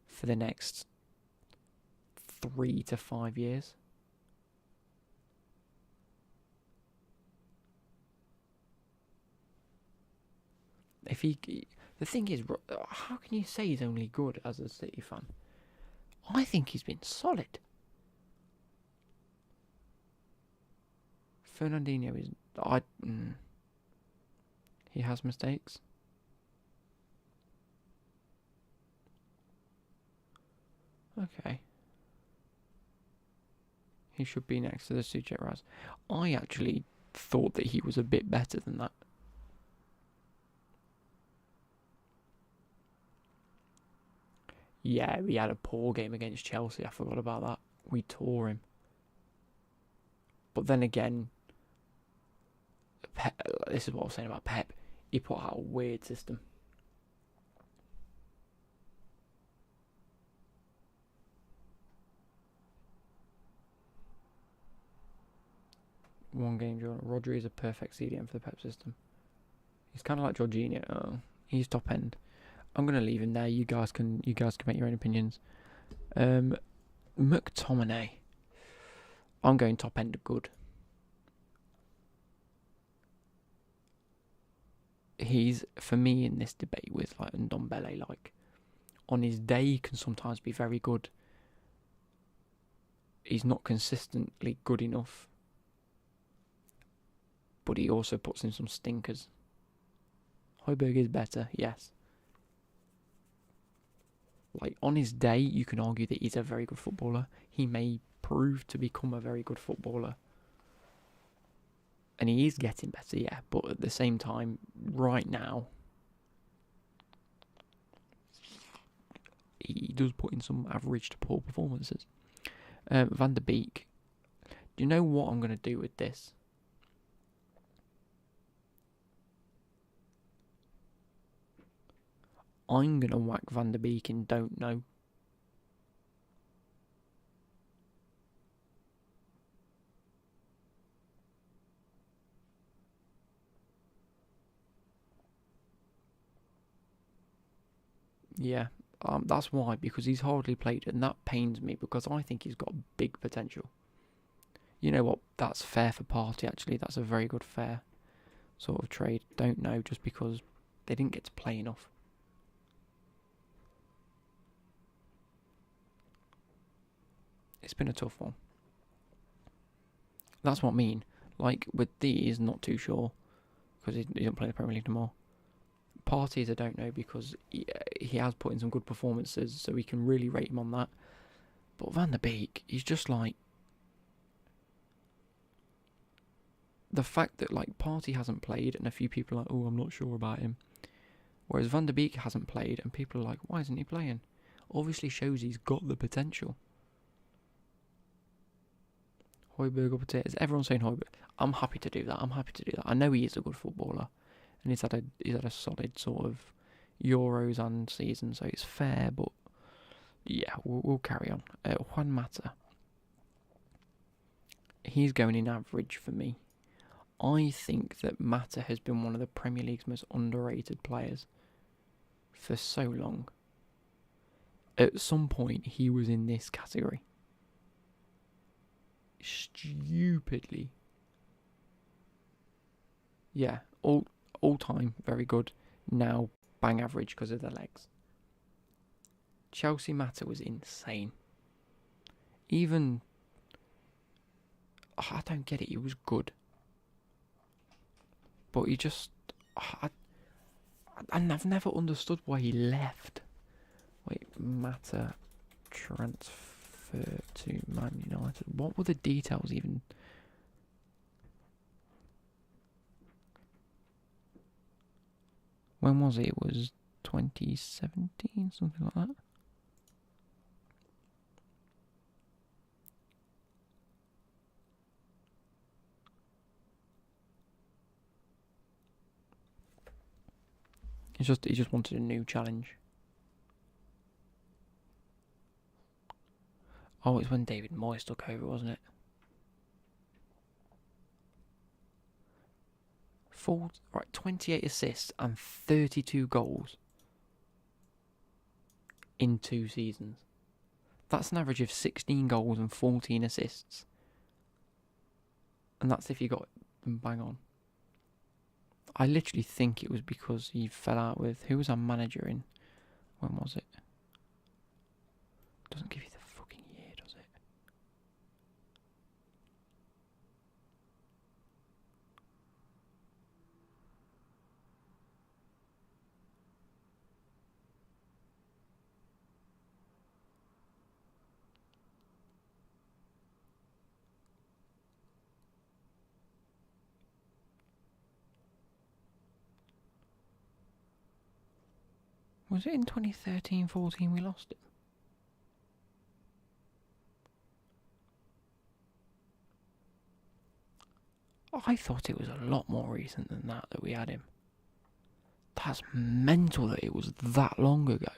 for the next 3 to 5 years, the thing is, how can you say he's only good as a City fan? I think he's been solid. Fernandinho is he has mistakes. Okay. He should be next to the Souček Raz. I actually thought that he was a bit better than that. Yeah, we had a poor game against Chelsea. I forgot about that. We tore him. But then again, this is what I was saying about Pep. He put out a weird system. One game, Rodri is a perfect CDM for the Pep system. He's kind of like Jorginho. Oh, he's top end. I'm gonna leave him there. You guys can make your own opinions. McTominay. I'm going top end of good. he's, for me, in this debate with like Ndombele, like on his day he can sometimes be very good. He's not consistently good enough, but he also puts in some stinkers. Højbjerg is better, yes. Like on his day, you can argue that he's a very good footballer. He may prove to become a very good footballer. And he is getting better, yeah. But at the same time, right now, he does put in some average to poor performances. Van der Beek. Do you know what I'm going to do with this? I'm going to whack Van der Beek in don't know. Yeah, that's why, because he's hardly played, and that pains me because I think he's got big potential. You know what? That's fair for Partey, actually. That's a very good, fair sort of trade. Don't know, just because they didn't get to play enough. It's been a tough one. That's what I mean. Like, with these, not too sure, because he doesn't play the Premier League anymore. Parties, I don't know, because he has put in some good performances, so we can really rate him on that. But Van der Beek, he's just like... The fact that, like, Partey hasn't played, and a few people are like, oh, I'm not sure about him. Whereas Van der Beek hasn't played, and people are like, why isn't he playing? Obviously shows he's got the potential. Højbjerg or potatoes. Everyone's saying Højbjerg. I'm happy to do that. I know he is a good footballer, and he's had a solid sort of Euros and season, so it's fair. But yeah, we'll carry on. Juan Mata. He's going in average for me. I think that Mata has been one of the Premier League's most underrated players for so long. At some point, he was in this category. Stupidly. Yeah, all time, very good. Now, bang average because of the legs. Chelsea Mata was insane. Even... I don't get it, he was good. But he just... and I've never understood why he left. Wait, Mata transfer to Man United. What were the details even? When was it? It was 2017, something like that. He just wanted a new challenge. Oh, it's when David Moyes took over, wasn't it? 28 assists and 32 goals in 2 seasons. That's an average of 16 goals and 14 assists. And that's if you got them bang on. I literally think it was because he fell out with... Who was our manager in? When was it? Doesn't give you the fucking year, does it? Was it in 2013-14 we lost him? I thought it was a lot more recent than that we had him. That's mental that it was that long ago.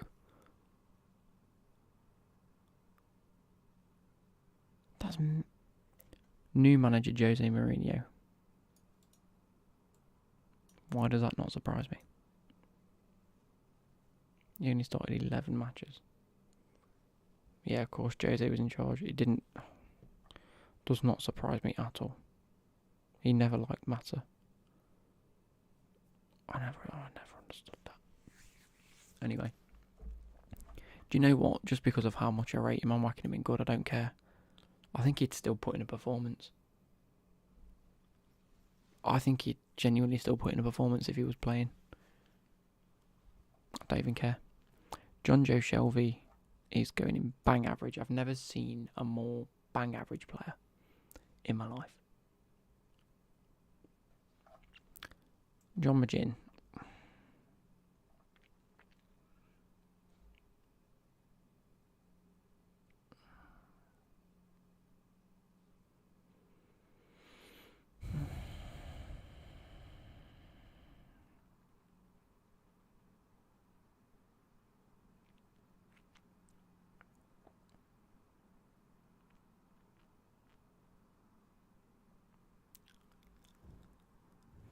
That's... New manager Jose Mourinho. Why does that not surprise me? He only started 11 matches. Yeah, of course, Jose was in charge. It didn't... Does not surprise me at all. He never liked Mata. I never understood that. Anyway, do you know what? Just because of how much I rate him, I'm whacking him in good. I don't care. I think he'd still put in a performance. I think he'd genuinely still put in a performance if he was playing. I don't even care. John Joe Shelvey is going in bang average. I've never seen a more bang average player in my life. John McGinn.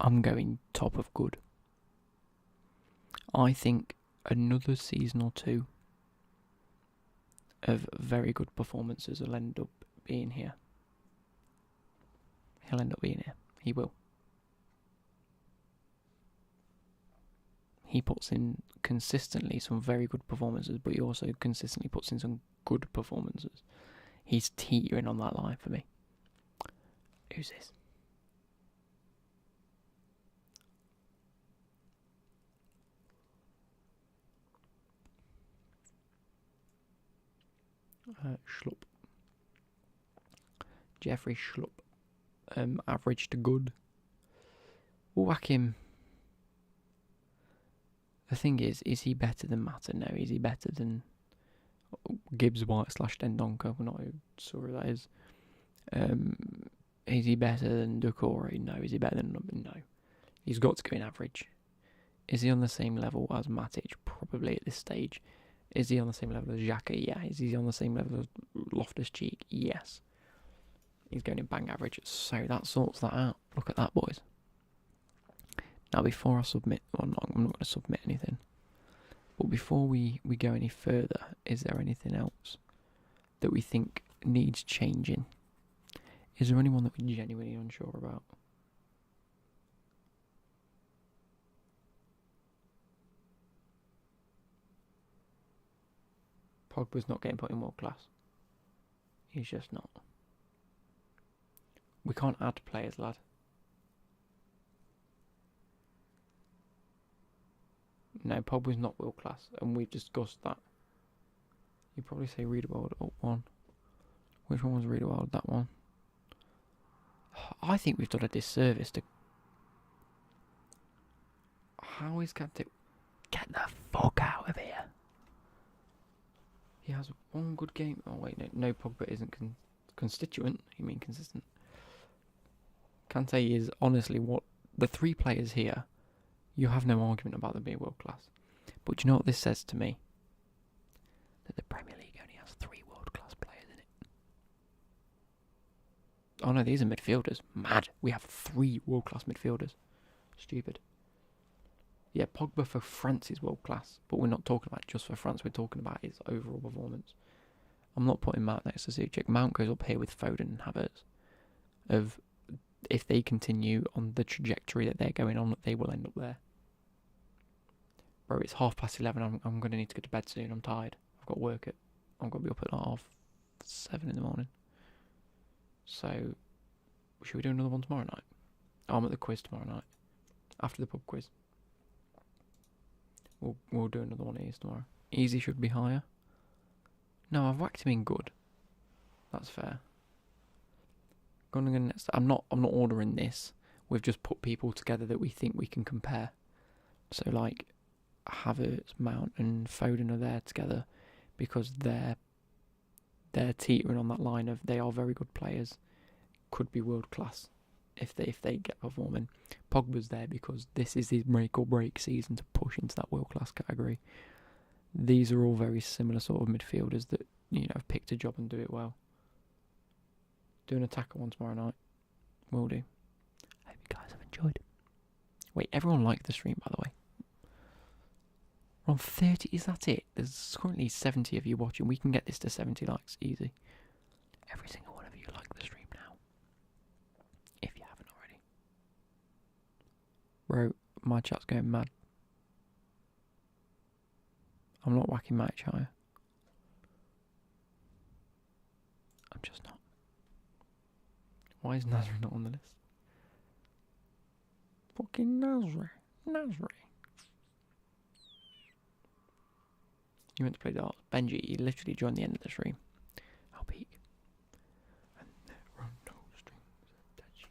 I'm going top of good. I think another season or two of very good performances will end up being here. He'll end up being here. He will. He puts in consistently some very good performances, but he also consistently puts in some good performances. He's teetering on that line for me. Who's this? Schlupp. Jeffrey Schlupp. Average to good. We'll whack him. The thing is he better than Mata? No. Is he better than Gibbs White / Dendonka? We're not sure who that is. Is he better than Doucouré? No. Is he better than... No. He's got to go in average. Is he on the same level as Matic? Probably at this stage. Is he on the same level as Xhaka? Yeah. Is he on the same level as Loftus-Cheek? Yes. He's going in bang average. So that sorts that out. Look at that, boys. Now, before I submit... Well, no, I'm not going to submit anything. But before we go any further, is there anything else that we think needs changing? Is there anyone that we're genuinely unsure about? Pogba's not getting put in world class. He's just not. We can't add players, lad. No, Pogba's not world class, and we've discussed that. You'd probably say Riedewald up one. Which one was Riedewald? That one. I think we've done a disservice to... How is Kante... Get the fuck out of here. He has one good game. Oh wait, no, Pogba isn't constituent. You mean consistent? Kante is honestly what... The three players here, you have no argument about them being world class. But do you know what this says to me? That the Premier League only has 3 world class players in it. Oh no, these are midfielders. Mad. We have 3 world class midfielders. Stupid. Yeah, Pogba for France is world class, but we're not talking about just for France. We're talking about his overall performance. I'm not putting Mount next to Suchek. Mount goes up here with Foden and Havertz. If they continue on the trajectory that they're going on, they will end up there. Bro, it's 11:30. I'm going to need to go to bed soon. I'm tired. I've got work at... I've got to be up at 7:30 in the morning. So, should we do another one tomorrow night? Oh, I'm at the quiz tomorrow night. After the pub quiz. We'll do another one of these tomorrow. Easy should be higher. No, I've whacked him in good. That's fair. Going to go next. I'm not ordering this. We've just put people together that we think we can compare. So like Havertz, Mount and Foden are there together because they're teetering on that line of they are very good players, could be world class if they get performing. Pogba's there because this is his make or break season to push into that world class category. These are all very similar sort of midfielders that have picked a job and do it well. Do an attacker one tomorrow night. Will do. Hope you guys have enjoyed. Wait, everyone liked the stream, by the way. We're on 30. Is that it? There's currently 70 of you watching. We can get this to 70 likes easy. Every single one of you like the stream now. If you haven't already. Bro, My chat's going mad. I'm not whacking my higher. I'm just not. Why is Nazri not on the list? Fucking Nazri. You went to play darts. Benji, you literally joined the end of the stream. I'll peek. And there are no strings attached.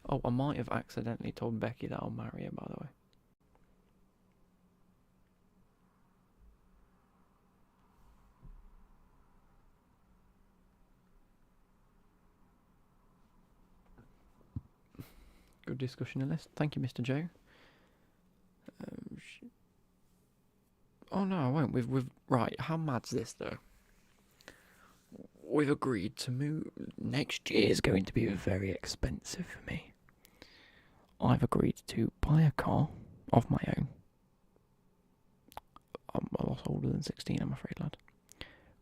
Oh, I might have accidentally told Becky that I'll marry her, by the way. Good discussion in this. Thank you, Mr. Joe. Oh no, I won't. We've right. How mad's this though? We've agreed to move. Next year is going to be very expensive for me. I've agreed to buy a car of my own. I'm a lot older than 16, I'm afraid, lad.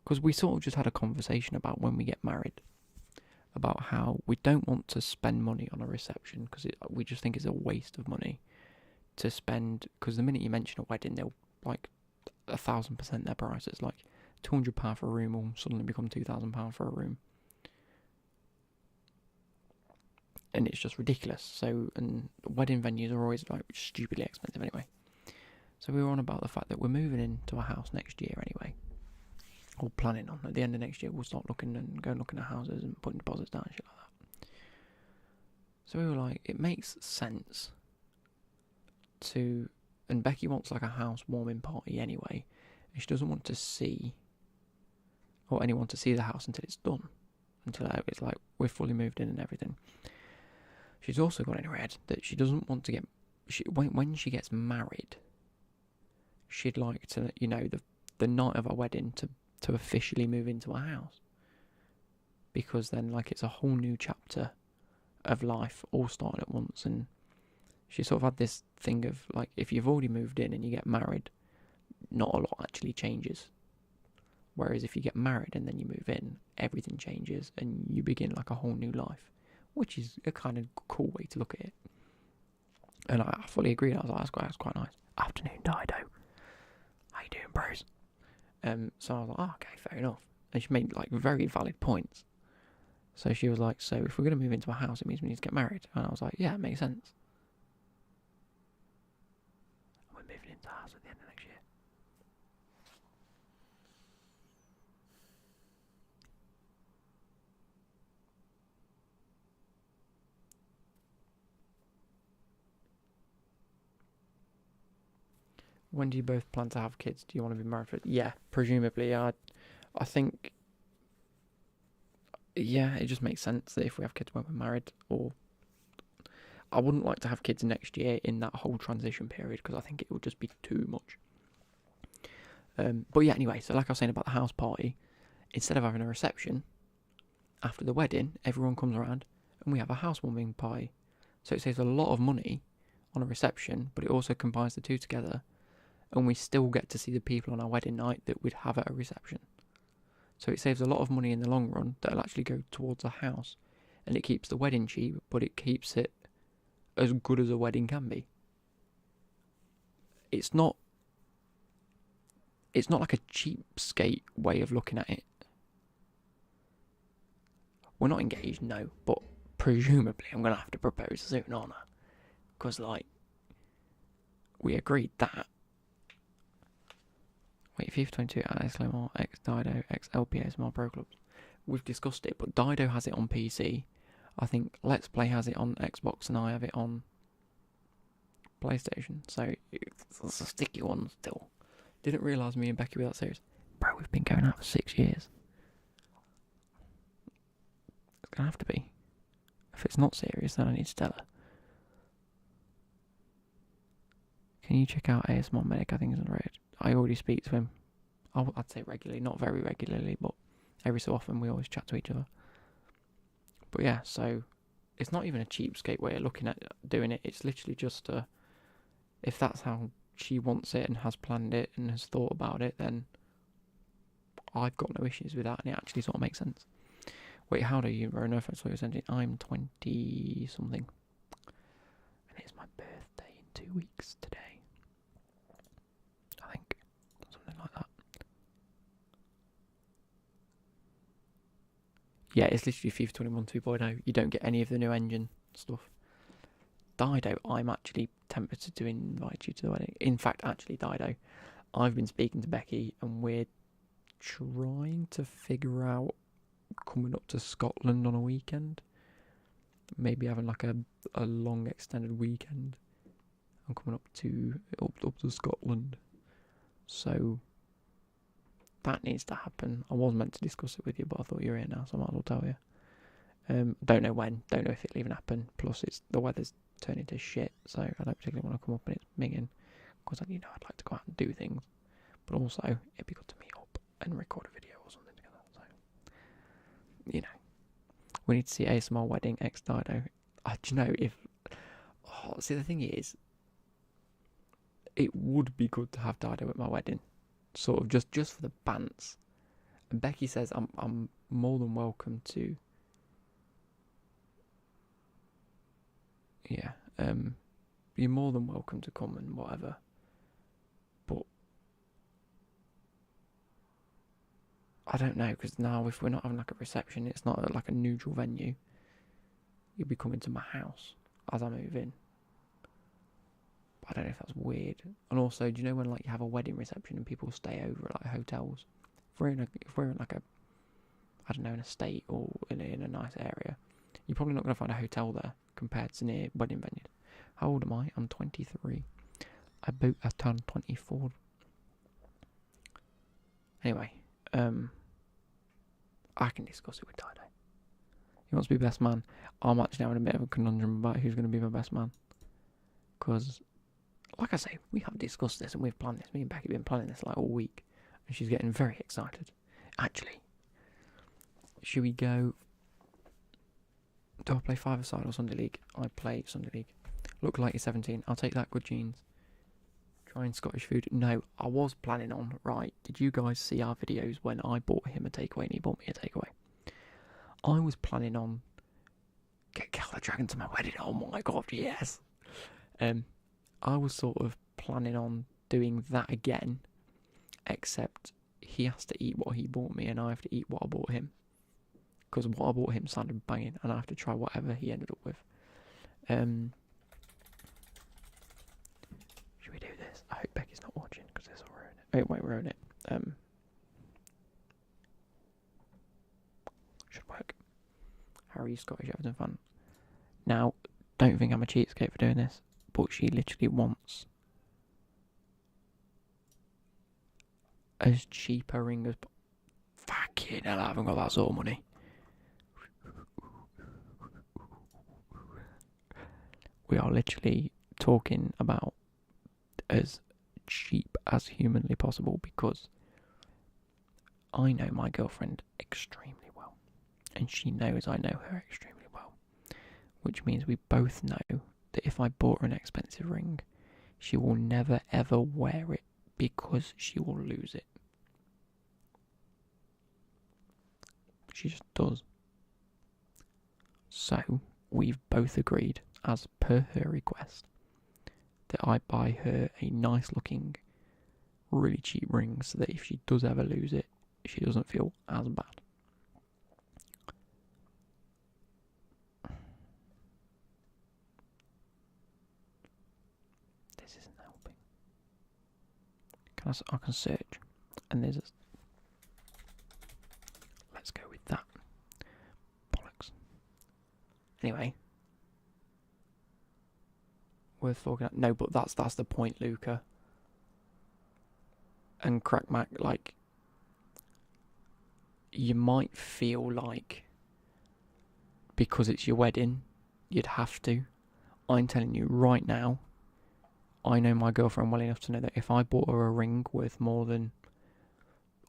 Because we sort of just had a conversation about when we get married, about how we don't want to spend money on a reception because we just think it's a waste of money to spend. Because the minute you mention a wedding, they'll like 1,000% their prices. Like £200 for a room will suddenly become £2,000 for a room, and it's just ridiculous. So, and wedding venues are always like stupidly expensive anyway. So we were on about the fact that we're moving into a house next year anyway. Or planning on. At the end of next year, we'll start looking and go looking at houses and putting deposits down and shit like that. So we were like, it makes sense to... And Becky wants like a housewarming party anyway. And she doesn't want to see... Or anyone to see the house until it's done. Until it's like, we're fully moved in and everything. She's also got in her head that she doesn't want to get... When she gets married, she'd like to, you know, the night of our wedding to officially move into a house, because then like it's a whole new chapter of life all starting at once. And she sort of had this thing of like, if you've already moved in and you get married, not a lot actually changes, whereas if you get married and then you move in, everything changes and you begin like a whole new life, which is a kind of cool way to look at it. And I fully agree. I was like, that's quite nice. Afternoon, Dido. How you doing, bros? So I was like, oh, okay, fair enough. And she made like very valid points. So she was like, so if we're going to move into a house, it means we need to get married. And I was like, yeah, it makes sense. And we're moving into a house at the end of next year. When do you both plan to have kids? Do you want to be married for... Yeah, presumably. I think... Yeah, it just makes sense that if we have kids when we're married, or... I wouldn't like to have kids next year in that whole transition period, because I think it would just be too much. But yeah, anyway, so like I was saying about the house party, instead of having a reception, after the wedding, everyone comes around and we have a housewarming party. So it saves a lot of money on a reception, but it also combines the two together. And we still get to see the people on our wedding night that we'd have at a reception. So it saves a lot of money in the long run that'll actually go towards a house. And it keeps the wedding cheap, but it keeps it as good as a wedding can be. It's not like a cheapskate way of looking at it. We're not engaged, no, but presumably I'm going to have to propose soon, aren't I? Because, like, we agreed that. Wait, FIFA 22, Alex Lemar, X Dido, X LPA, Small Pro Clubs. We've discussed it, but Dido has it on PC. I think Let's Play has it on Xbox, and I have it on PlayStation. So it's a sticky one still. Didn't realise me and Becky were that serious. Bro, we've been going out for 6 years. It's going to have to be. If it's not serious, then I need to tell her. Can you check out ASMR Medic? I think he's underrated. I already speak to him. I'd say regularly, not very regularly, but every so often we always chat to each other. But yeah, so it's not even a cheapskate way of looking at doing it. It's literally just if that's how she wants it and has planned it and has thought about it, then I've got no issues with that, and it actually sort of makes sense. Wait, how do you, bro? No offense, what you're saying. I'm 20 something, and it's my birthday in 2 weeks today. I think something like that. Yeah, it's literally FIFA 21 2.0. You don't get any of the new engine stuff. Dido, I'm actually tempted to invite you to the wedding. In fact, actually, Dido, I've been speaking to Becky and we're trying to figure out coming up to Scotland on a weekend. Maybe having like a long extended weekend. I'm coming up to Scotland. So that needs to happen. I was meant to discuss it with you, but I thought you were here now, so I might as well tell you. Don't know when, don't know if it'll even happen. Plus, the weather's turning to shit, so I don't particularly want to come up and it's minging. Because I'd like to go out and do things. But also, it'd be good to meet up and record a video or something together. So, we need to see ASMR wedding ex Dido. Do you know if? See, the thing is, it would be good to have Dido at my wedding, sort of just for the bants. And Becky says I'm more than welcome to. Yeah, you're more than welcome to come and whatever. But I don't know, because now if we're not having like a reception, it's not like a neutral venue. You'll be coming to my house as I move in. But I don't know if that's weird. And also, do you know when like you have a wedding reception and people stay over at like hotels? If we're in like a, I don't know, an estate or in a nice area, you're probably not going to find a hotel there compared to near wedding venues. How old am I? I'm 23. I turned 24. Anyway, I can discuss it with Dido. He wants to be best man. I'm actually having a bit of a conundrum about who's going to be my best man. Because, like I say, we have discussed this and we've planned this. Me and Becky have been planning this like all week. And she's getting very excited. Actually, should we go... Do I play five-a-side or Sunday League? I play Sunday League. Look like you're 17. I'll take that. Good genes. Trying Scottish food. No, I was planning on... Right, did you guys see our videos when I bought him a takeaway and he bought me a takeaway? I was planning on... Get Calder Dragon to my wedding. Oh my god, yes! I was sort of planning on doing that again. Except he has to eat what he bought me and I have to eat what I bought him. Because what I bought him sounded banging and I have to try whatever he ended up with. Should we do this? I hope Becky's not watching because this will ruin it. It won't ruin it. Should work. How are you, Scottish Everton fan? Now, don't think I'm a cheapskate for doing this, but she literally wants as cheap a ring as... Fucking hell, I haven't got that sort of money. We are literally talking about as cheap as humanly possible because I know my girlfriend extremely well and she knows I know her extremely well, which means we both know that if I bought her an expensive ring, she will never ever wear it because she will lose it. She just does. So we've both agreed, as per her request, that I buy her a nice looking, really cheap ring so that if she does ever lose it, she doesn't feel as bad. This isn't helping. I can search, and there's a... Let's go with that. Bollocks. Anyway. Worth talking about. No, but that's the point, Luca. And Crackmack, like, you might feel like because it's your wedding, you'd have to. I'm telling you right now, I know my girlfriend well enough to know that if I bought her a ring worth more than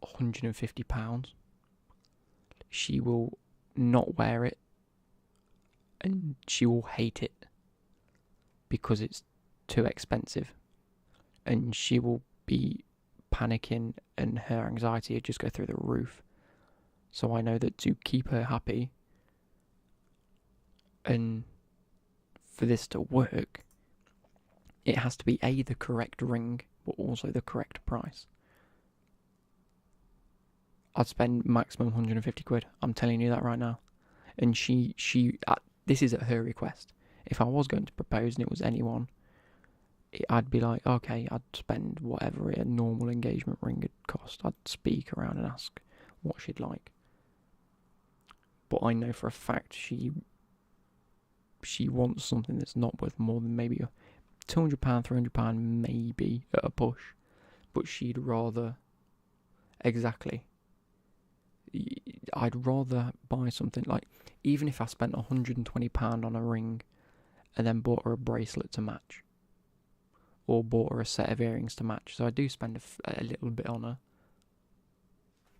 £150, she will not wear it and she will hate it because it's too expensive and she will be panicking and her anxiety would just go through the roof. So I know that to keep her happy and for this to work, it has to be the correct ring, but also the correct price. I'd spend maximum 150 quid. I'm telling you that right now. And she this is at her request. If I was going to propose and it was anyone, I'd be like, okay, I'd spend whatever a normal engagement ring would cost. I'd speak around and ask what she'd like. But I know for a fact she wants something that's not worth more than maybe £200, £300 maybe at a push. But she'd rather... Exactly. I'd rather buy something like... Even if I spent £120 on a ring and then bought her a bracelet to match. Or bought her a set of earrings to match. So I do spend a little bit on her.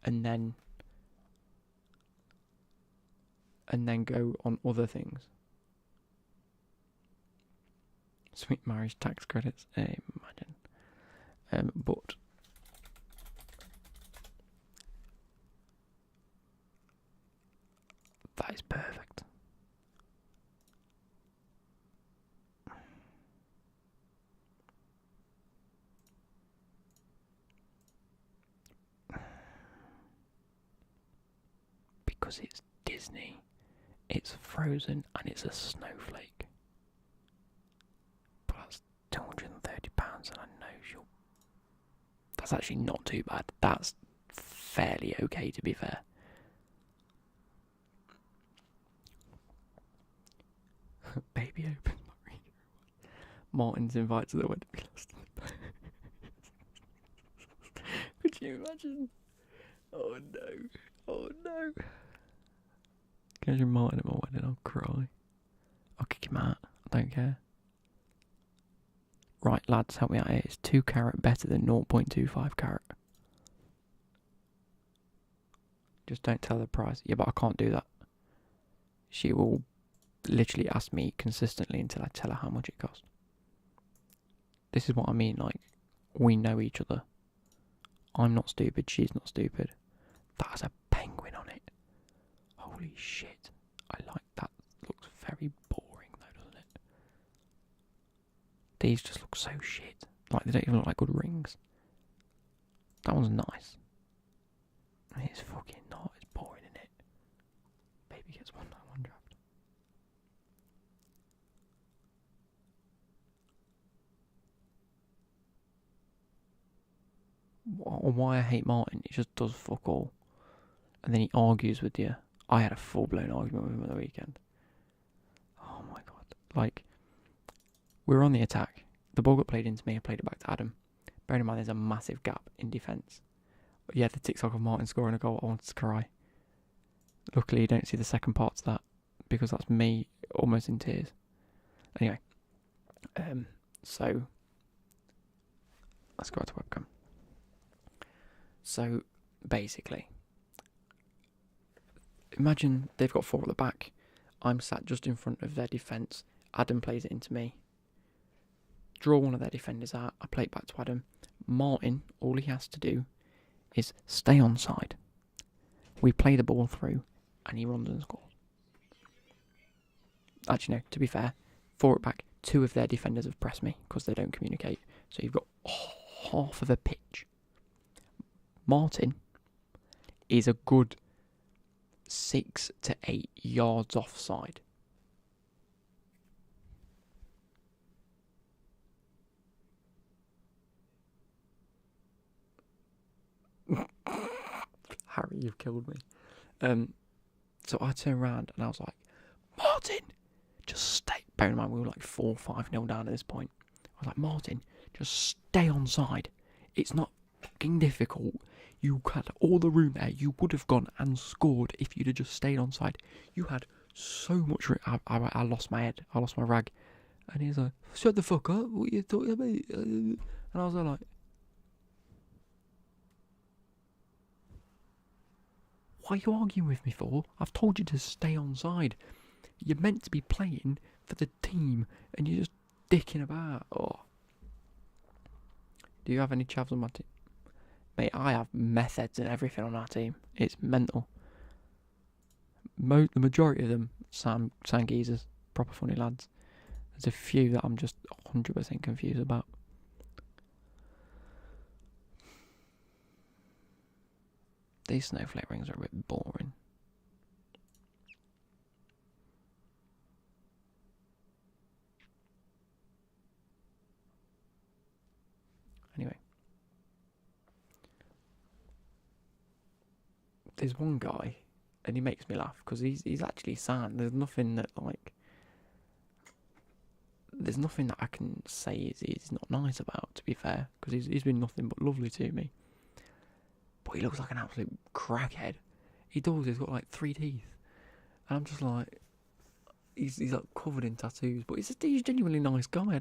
And then go on other things. Sweet marriage tax credits, imagine. But that is perfect. Because it's Disney, it's Frozen, and it's a snowflake. But that's £230, and I know she'll... That's actually not too bad. That's fairly okay, to be fair. Baby open Martin's invite to the wedding be lost in the Could you imagine? Oh no. Can you imagine Martin at my wedding? I'll cry. I'll kick him out. I don't care. Right, lads, help me out here. Is 2 carat better than 0.25 carat? Just don't tell the price. Yeah, but I can't do that. She will literally ask me consistently until I tell her how much it costs. This is what I mean, like, we know each other. I'm not stupid, she's not stupid. That has a penguin on it. Holy shit. I like that. Looks very boring though, doesn't it? These just look so shit. Like, they don't even look like good rings. That one's nice. It's fucking not. It's boring, isn't it? Baby gets 1 draft. Why I hate Martin, he just does fuck all. And then he argues with you. I had a full-blown argument with him on the weekend. Oh my god. Like, we were on the attack. The ball got played into me, I played it back to Adam. Bearing in mind there's a massive gap in defence. But yeah, the TikTok of Martin scoring a goal, I wanted to cry. Luckily you don't see the second part to that, because that's me almost in tears. Anyway. So, let's go back to webcam. So, basically, imagine they've got 4 at the back. I'm sat just in front of their defence. Adam plays it into me. Draw one of their defenders out. I play it back to Adam. Martin, all he has to do is stay on side. We play the ball through, and he runs and scores. Actually, no, to be fair, 4 at back, 2 of their defenders have pressed me because they don't communicate. So you've got half of a pitch. Martin is a good 6 to 8 yards offside. Harry, you've killed me. So I turned around and I was like, Martin, just stay. Bear in mind, we were like 4-5-0 down at this point. I was like, Martin, just stay on side. It's not fucking difficult. You had all the room there. You would have gone and scored if you'd have just stayed on side. You had so much room. I lost my head. I lost my rag. And he's like, shut the fuck up. What are you talking about? And I was like, what are you arguing with me for? I've told you to stay on side. You're meant to be playing for the team, and you're just dicking about. Oh. Do you have any chavs on my team? Mate, I have meth heads and everything on our team. It's mental. The majority of them, Sam geezers, proper funny lads. There's a few that I'm just 100% confused about. These snowflake rings are a bit boring. Anyway. There's one guy, and he makes me laugh, because he's actually sad. There's nothing that, like... There's nothing that I can say is not nice about, to be fair, because he's been nothing but lovely to me. But he looks like an absolute crackhead. He does, he's got like 3 teeth. And I'm just like... He's like covered in tattoos, but he's a genuinely nice guy.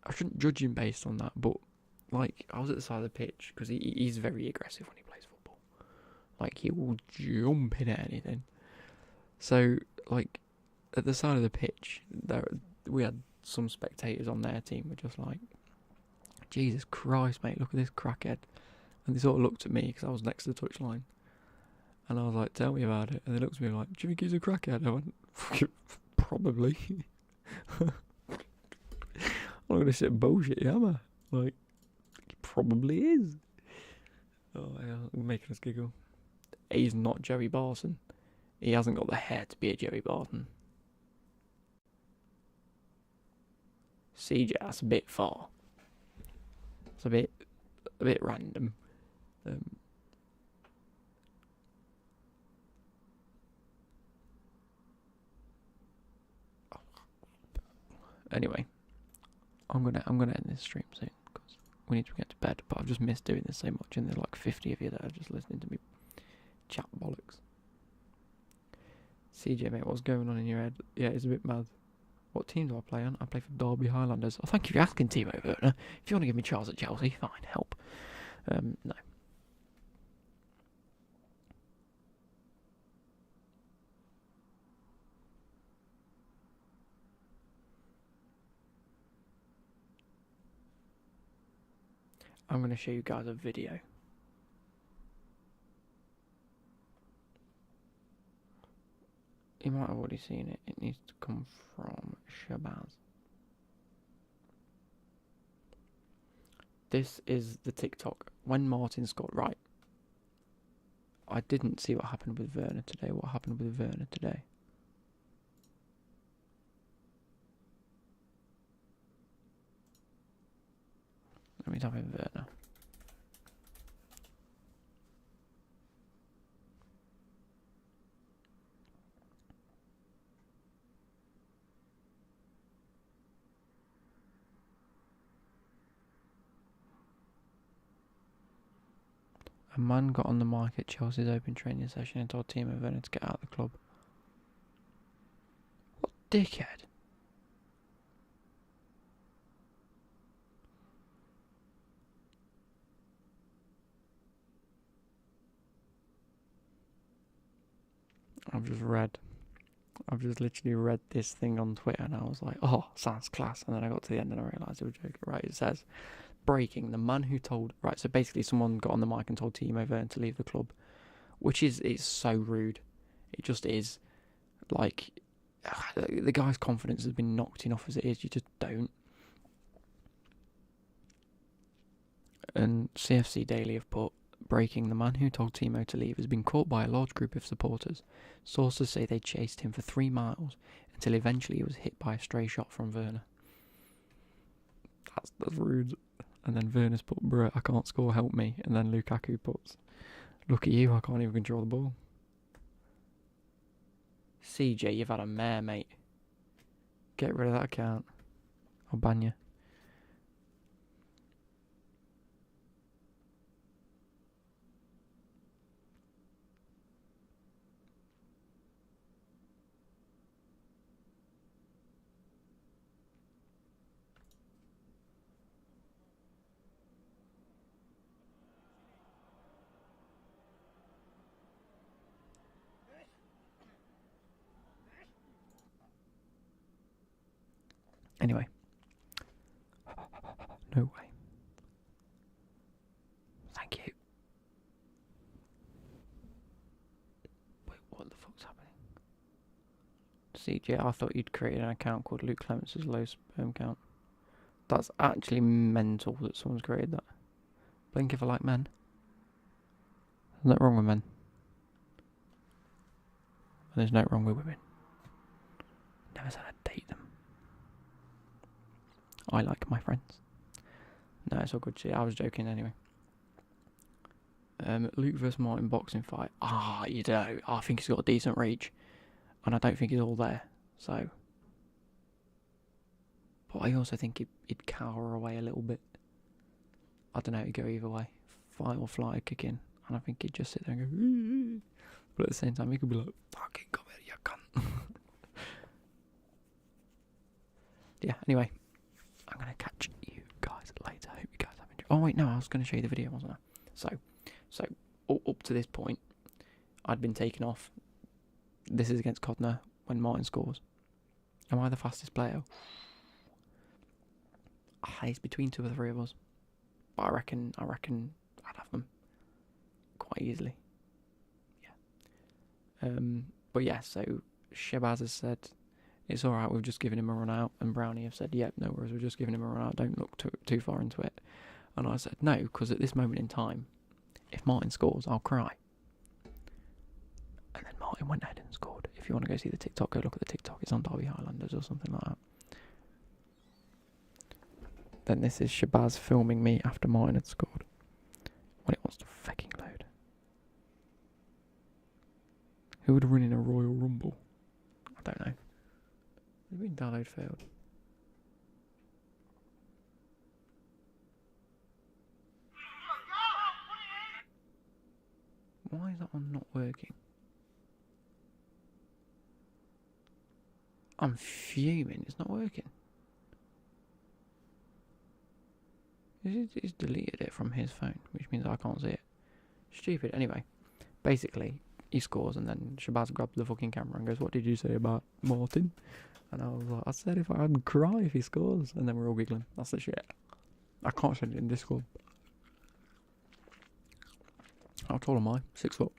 I shouldn't judge him based on that, but like I was at the side of the pitch because he's very aggressive when he plays football. Like he will jump in at anything. So like at the side of the pitch, we had some spectators on their team were just like, Jesus Christ, mate, look at this crackhead. And they sort of looked at me because I was next to the touchline. And I was like, tell me about it. And they looked at me like, do you think he's a crackhead? I went, probably. I'm not going to sit bullshit, am I? Like, he probably is. Oh, yeah, making us giggle. He's not Jerry Barton. He hasn't got the hair to be a Jerry Barton. CJ, that's a bit far. It's a bit random. Anyway, I'm gonna end this stream soon because we need to get to bed. But I've just missed doing this so much, and there's like 50 of you that are just listening to me chat bollocks. CJ, mate, what's going on in your head? Yeah, it's a bit mad. What team do I play on? I play for Derby Highlanders. Oh, thank you for asking, Timo Werner. If you want to give me Charles at Chelsea, fine, help. No. I'm going to show you guys a video. You might have already seen it. It needs to come from Shabazz. This is the TikTok when Martin scored. Right. I didn't see what happened with Werner today. What happened with Werner today? Let me type in Werner. A man got on the mic at Chelsea's open training session and told Timo Werner to get out of the club. What dickhead? I've just literally read this thing on Twitter and I was like, oh, sounds class. And then I got to the end and I realised it was joking. Right, it says, breaking, the man who told... Right, so basically someone got on the mic and told Timo Werner to leave the club, which is so rude. It just is. Like, the guy's confidence has been knocked enough as it is. You just don't. And CFC Daily have put, breaking, the man who told Timo to leave has been caught by a large group of supporters. Sources say they chased him for 3 miles until eventually he was hit by a stray shot from Werner. That's rude. And then Werner's put, bruh, I can't score, help me. And then Lukaku puts, look at you, I can't even control the ball. CJ, you've had a mare, mate. Get rid of that account. I'll ban you. Anyway. No way. Thank you. Wait, what the fuck's happening? CJ, I thought you'd created an account called Luke Clements' low sperm count. That's actually mental that someone's created that. Blink if I like men. There's nothing wrong with men. And there's nothing wrong with women. Never said I'd date them. I like my friends. No, it's all good shit. I was joking anyway. Luke vs Martin boxing fight. You know, I think he's got a decent reach. And I don't think he's all there. So. But I also think he'd cower away a little bit. I don't know, he'd go either way. Fight or flight, kick in. And I think he'd just sit there and go, Wee! But at the same time, he could be like, fucking come here, you cunt. Yeah, anyway. I'm going to catch you guys later. Hope you guys have enjoyed. Oh, wait, no, I was going to show you the video, wasn't I? So up to this point, I'd been taken off. This is against Codner when Martin scores. Am I the fastest player? It's between 2 or 3 of us. But I reckon I'd have them quite easily. Yeah. But yeah, so Shabazz has said, it's alright, we've just given him a run out. And Brownie have said, yep, no worries, we're just giving him a run out. Don't look too far into it. And I said, no, because at this moment in time, if Martin scores, I'll cry. And then Martin went ahead and scored. If you want to go see the TikTok, go look at the TikTok. It's on Derby Highlanders or something like that. Then this is Shabazz filming me after Martin had scored. When it wants to fucking load. Who would win in a Royal Rumble? I don't know. What do you mean download failed? Why is that one not working? I'm fuming, it's not working. He's deleted it from his phone, which means I can't see it. Stupid. Anyway, basically, he scores and then Shabazz grabs the fucking camera and goes, what did you say about Martin? And I was like, I said if I'd cry if he scores. And then we're all giggling. That's the shit. I can't send it in Discord. How tall am I? 6 foot.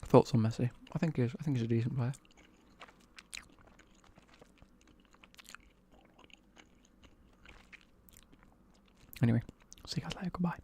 Thoughts on Messi? I think he's a decent player. Anyway, see you guys later. Goodbye.